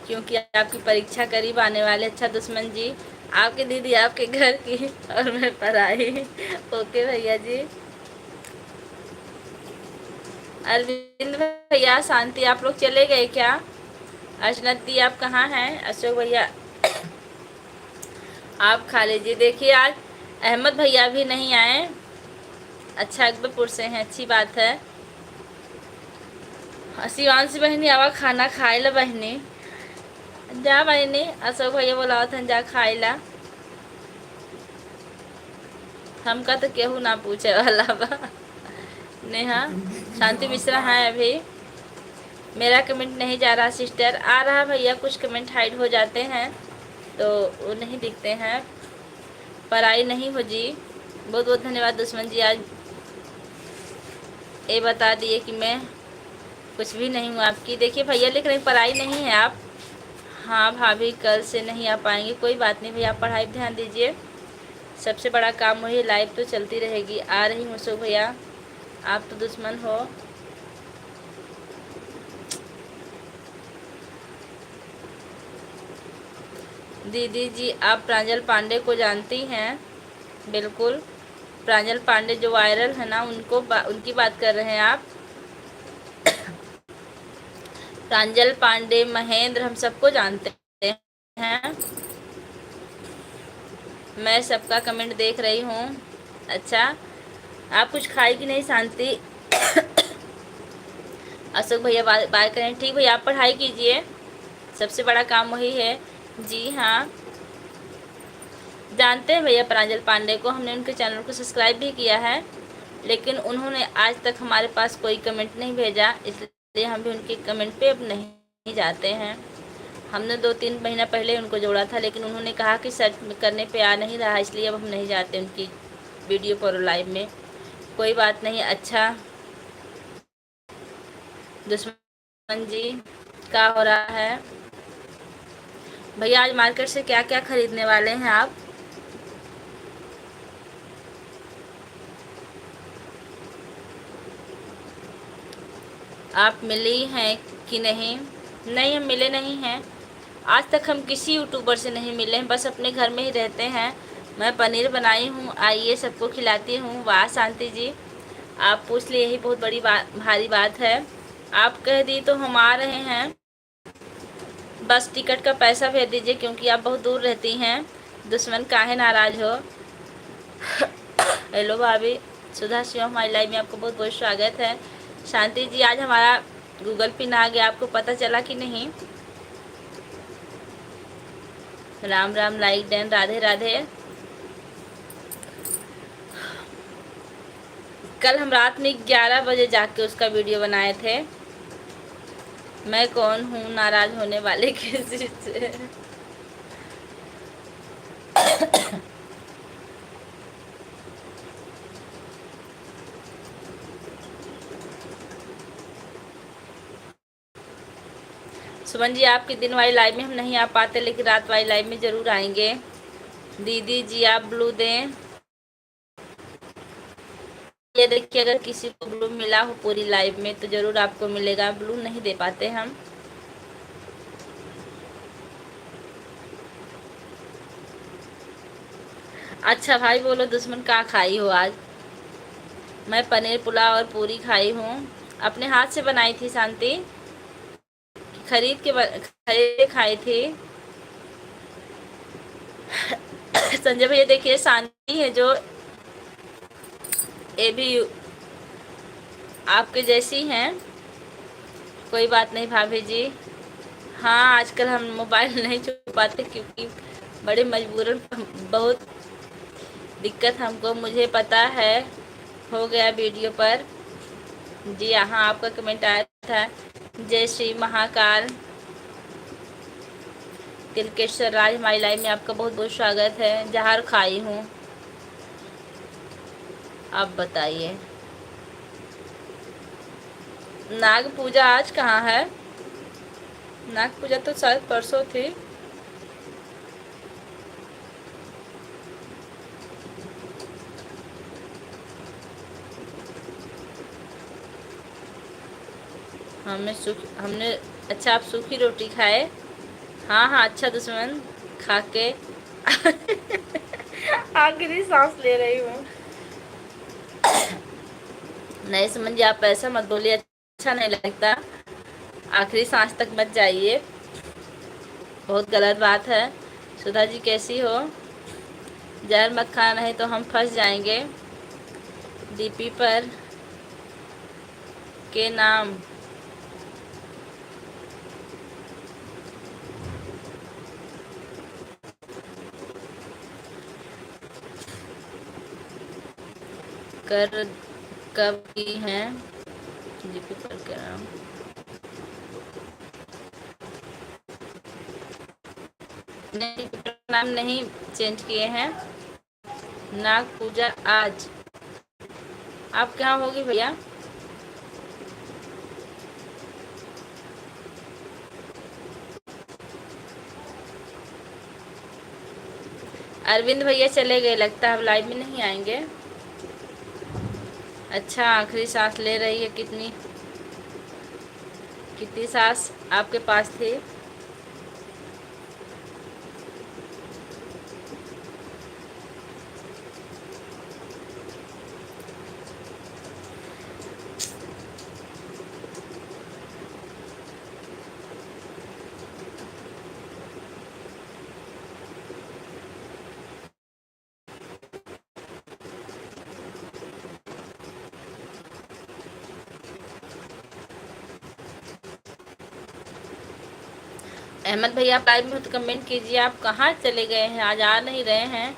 क्योंकि आपकी परीक्षा करीब आने वाले। अच्छा दुश्मन जी, आपके दीदी आपके घर की और मैं पढ़ाई। ओके भैया जी। अरविंद भैया, शांति, आप लोग चले गए क्या? अर्चना दी आप कहाँ हैं? अशोक भैया आप खा लीजिए। देखिए आज अहमद भैया भी नहीं आए। अच्छा, अकबरपुर से हैं, अच्छी बात है। शिवांशी बहनी आवा खाना खाए ला बहनी, जा बहनी। अशोक भैया बोला था जा खाए ला, हमका तो केहू ना पूछे वाला बा। नेहा, शांति मिश्रा है अभी। मेरा कमेंट नहीं जा रहा सिस्टर, आ रहा भैया, कुछ कमेंट हाइड हो जाते हैं तो वो नहीं दिखते हैं। पढ़ाई नहीं हो जी, बहुत बहुत धन्यवाद दुश्मन जी, आज ये बता दिए कि मैं कुछ भी नहीं हूँ आपकी। देखिए भैया लिख रहे पढ़ाई नहीं है आप। हाँ भाभी, कल से नहीं आ पाएंगे, कोई बात नहीं भैया, आप पढ़ाई पर ध्यान दीजिए, सबसे बड़ा काम वही, लाइफ तो चलती रहेगी। आ रही हूँ अशोक भैया, आप तो दुश्मन हो। दीदी जी आप प्रांजल पांडे को जानती हैं? बिल्कुल, प्रांजल पांडे जो वायरल है ना, उनकी बात कर रहे हैं आप? प्रांजल पांडे, महेंद्र, हम सबको जानते हैं, मैं सबका कमेंट देख रही हूँ। अच्छा, आप कुछ खाई कि नहीं शांति? अशोक भैया बात करें, ठीक भैया, आप पढ़ाई कीजिए, सबसे बड़ा काम वही है। जी हाँ, जानते हैं भैया प्रांजल पांडे को, हमने उनके चैनल को सब्सक्राइब भी किया है, लेकिन उन्होंने आज तक हमारे पास कोई कमेंट नहीं भेजा, इसलिए हम भी उनके कमेंट पे अब नहीं जाते हैं। हमने 2-3 महीना पहले उनको जोड़ा था, लेकिन उन्होंने कहा कि सर्च करने पे आ नहीं रहा, इसलिए अब हम नहीं जाते उनकी वीडियो पर लाइव में। कोई बात नहीं। अच्छा दुश्मन जी, क्या हो रहा है भैया? आज मार्केट से क्या क्या खरीदने वाले हैं आप? आप मिली हैं कि नहीं? नहीं, हम मिले नहीं हैं, आज तक हम किसी यूट्यूबर से नहीं मिले हैं, बस अपने घर में ही रहते हैं। मैं पनीर बनाई हूँ, आइए सबको खिलाती हूँ। वाह शांति जी, आप पूछ लिए, यही बहुत बड़ी भारी बात है। आप कह दी तो हम आ रहे हैं, बस टिकट का पैसा भेज दीजिए, क्योंकि आप बहुत दूर रहती हैं। दुश्मन काहे नाराज हो? हेलो भाभी सुधा शिव, हमारी लाइव में आपको बहुत बहुत स्वागत है। शांति जी, आज हमारा गूगल पिन आ गया, आपको पता चला कि नहीं? Ram Ram, like done, Radhe Radhe. कल हम रात में 11 बजे जाके उसका वीडियो बनाए थे। मैं कौन हूँ नाराज होने वाले किसी से? सुमन जी, आपकी दिन वाली लाइव में हम नहीं आ पाते, लेकिन रात वाली लाइव में ज़रूर आएंगे। दीदी जी आप ब्लू दें, ये देखिए, अगर किसी को ब्लू मिला हो पूरी लाइव में तो ज़रूर आपको मिलेगा, ब्लू नहीं दे पाते हम। अच्छा भाई बोलो, दुश्मन का खाई हो आज? मैं पनीर पुलाव और पूरी खाई हूँ, अपने हाथ से बनाई थी शांति, खरीद के खाई थी। संजय भैया देखिए, शांति है जो ये भी आपके जैसी हैं। कोई बात नहीं भाभी जी। हाँ, आजकल हम मोबाइल नहीं छुपाते क्योंकि बड़े मजबूरन बहुत दिक्कत हमको, मुझे पता है, हो गया वीडियो पर। जी हाँ, आपका कमेंट आया था। जय श्री महाकाल तिलकेश्वर राज, हमारी लाइव में आपका बहुत बहुत स्वागत है। जहर खाई हूँ। आप बताइए, नाग पूजा आज कहाँ है? नाग पूजा तो शायद परसों थी। हमने अच्छा, आप सूखी रोटी खाए? हाँ हाँ, अच्छा दुश्मन खा के आखिरी सांस ले रही हूँ। नहीं सुमन जी, आप ऐसा मत बोलिए, अच्छा नहीं लगता। आखिरी सांस तक मत जाइए, बहुत गलत बात है। सुधा जी कैसी हो? जहर मत खाना, नहीं तो हम फंस जाएंगे। डीपी पर के नाम कर कब की हैं? डीपी पर के नाम नहीं, डीपी पर नाम नहीं चेंज किए हैं। नाग पूजा आज आपके यहाँ होगी भैया? अरविंद भैया चले गए लगता है, अब लाइव में नहीं आएंगे। अच्छा, आखिरी सांस ले रही है। कितनी कितनी सांस आपके पास थी? अहमद भैया आप लाइव में हो तो कमेंट कीजिए, आप कहाँ चले गए हैं? आज आ नहीं रहे हैं।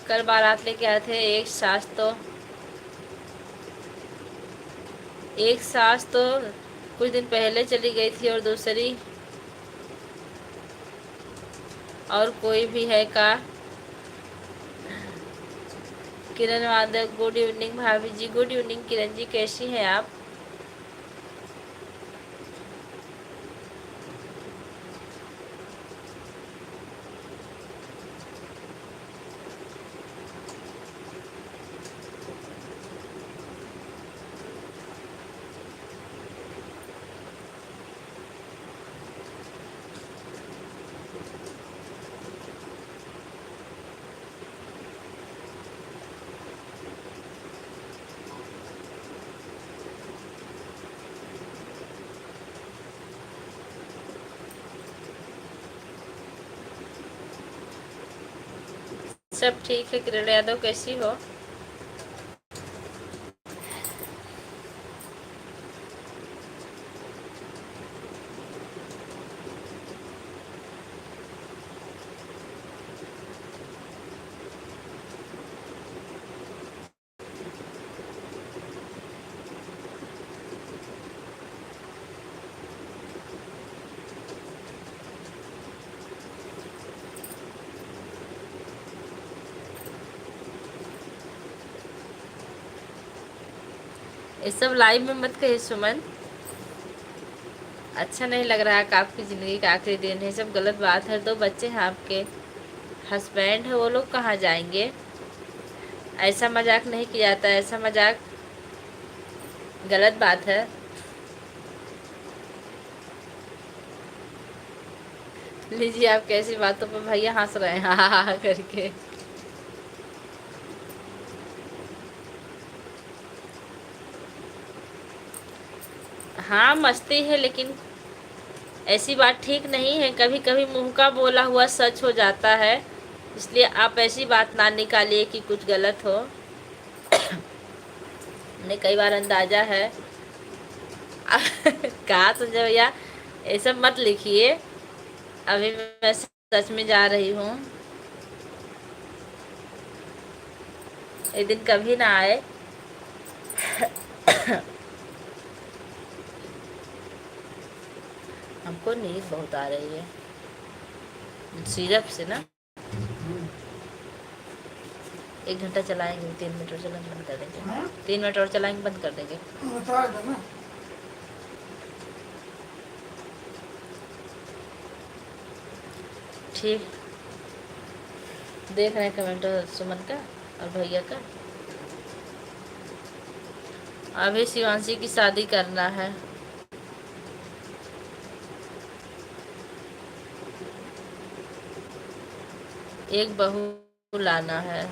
कल बारात लेके आए थे। एक सास तो कुछ दिन पहले चली गई थी, और दूसरी और कोई भी है का? किरण वादक, गुड इवनिंग भाभी जी। गुड इवनिंग किरण जी, कैसी हैं आप? सब ठीक है। किरण यादव कैसी हो? ये सब लाइव में मत कहिए सुमन, अच्छा नहीं लग रहा है कि आपकी ज़िंदगी का आखिरी दिन है। सब गलत बात है। 2 बच्चे हैं आपके, हस्बैंड है, वो लोग कहाँ जाएंगे? ऐसा मजाक नहीं किया जाता, ऐसा मजाक गलत बात है। लीजिए, आप कैसी बातों पर भैया हंस रहे हैं हा हा हा करके। हाँ, मस्ती है, लेकिन ऐसी बात ठीक नहीं है। कभी कभी मुंह का बोला हुआ सच हो जाता है, इसलिए आप ऐसी बात ना निकालिए कि कुछ गलत हो। नहीं, कई बार अंदाजा है कहा संजय भैया ये सब मत लिखिए, अभी मैं सच में जा रही हूँ, एक दिन कभी ना आए। हमको नींद बहुत आ रही है सिरप से ना। 1 घंटा चलाएंगे, 3 मिनट और चलाएंगे, बंद कर देंगे। हाँ? 3 मिनट और चलाएंगे, बंद कर देंगे। बता दो ना। ठीक, देख रहे हैं कमेंट सुमन का और भैया का। अभी शिवांशी की शादी करना है। एक बहू लाना है।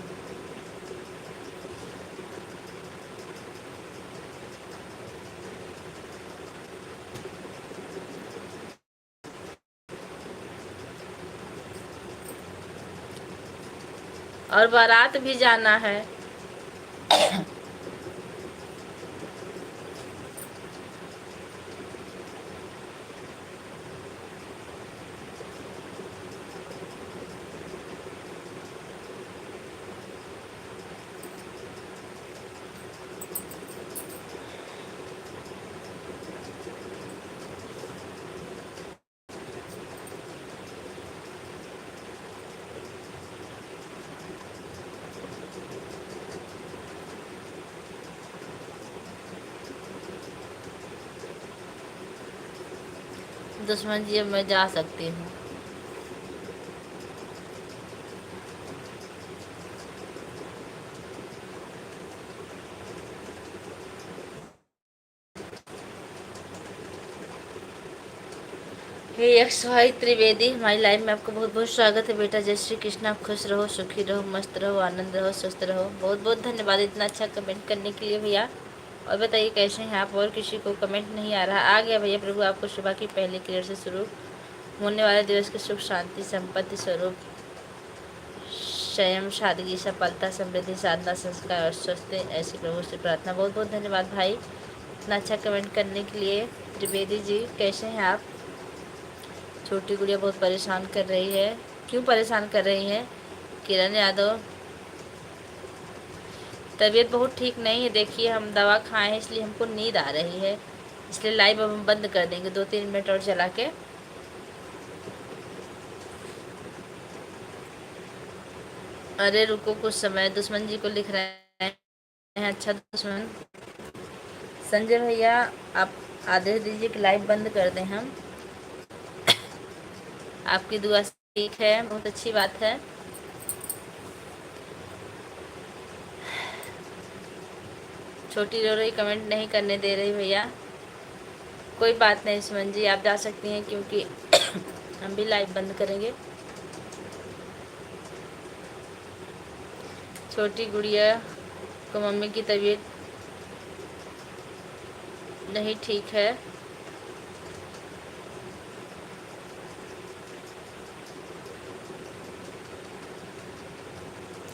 और बारात भी जाना है। दुश्मन जी अब मैं जा सकती हूँ। हे यक्ष भाई त्रिवेदी, हमारी लाइफ में आपका बहुत बहुत स्वागत है बेटा। जय श्री कृष्ण, आप खुश रहो, सुखी रहो, मस्त रहो, आनंद रहो, स्वस्थ रहो। बहुत बहुत धन्यवाद इतना अच्छा कमेंट करने के लिए भैया। और बताइए कैसे हैं आप? और किसी को कमेंट नहीं आ रहा? आ गया भैया। प्रभु आपको सुबह की पहले क्लियर से शुरू होने वाले दिवस की सुख शांति संपत्ति स्वरूप संयम सादगी सफलता समृद्धि साधना संस्कार और स्वस्थ ऐसी प्रभु से प्रार्थना। बहुत बहुत धन्यवाद भाई इतना अच्छा कमेंट करने के लिए। त्रिवेदी जी कैसे हैं आप? छोटी गुड़िया बहुत परेशान कर रही है। क्यों परेशान कर रही है? किरण यादव तबीयत बहुत ठीक नहीं है। देखिए हम दवा खाए हैं इसलिए हमको नींद आ रही है, इसलिए लाइव अब हम बंद कर देंगे 2-3 मिनट और चला के। अरे रुको कुछ समय, दुश्मन जी को लिख रहे हैं। अच्छा दुश्मन संजय भैया आप आदेश दीजिए कि लाइव बंद कर दें हम। आपकी दुआ से ठीक है, बहुत अच्छी बात है। छोटी रो रही, कमेंट नहीं करने दे रही भैया। कोई बात नहीं सुमन जी, आप जा सकती हैं क्योंकि हम भी लाइव बंद करेंगे। छोटी गुड़िया को मम्मी की तबीयत नहीं ठीक है।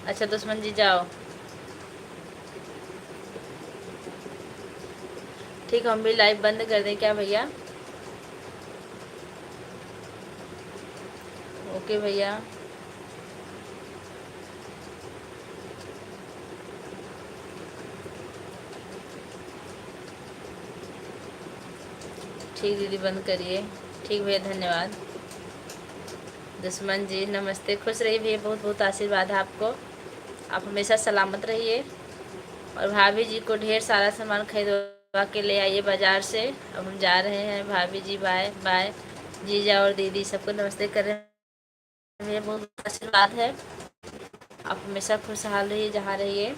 अच्छा दुश्मन जी जाओ। ठीक, हम भी लाइव बंद कर दें क्या भैया? ओके भैया। ठीक दीदी बंद करिए। ठीक भैया धन्यवाद। दुश्मन जी नमस्ते, खुश रहिए भैया, बहुत बहुत आशीर्वाद है आपको। आप हमेशा सलामत रहिए। और भाभी जी को ढेर सारा सामान खरीदवा के ले आइए बाज़ार से। अब हम जा रहे हैं। भाभी जी बाय बाय। जीजा और दीदी सबको नमस्ते कर रहे हैं। बहुत बहुत आशीर्वाद है। आप हमेशा खुशहाल रहिए जहाँ रहिए।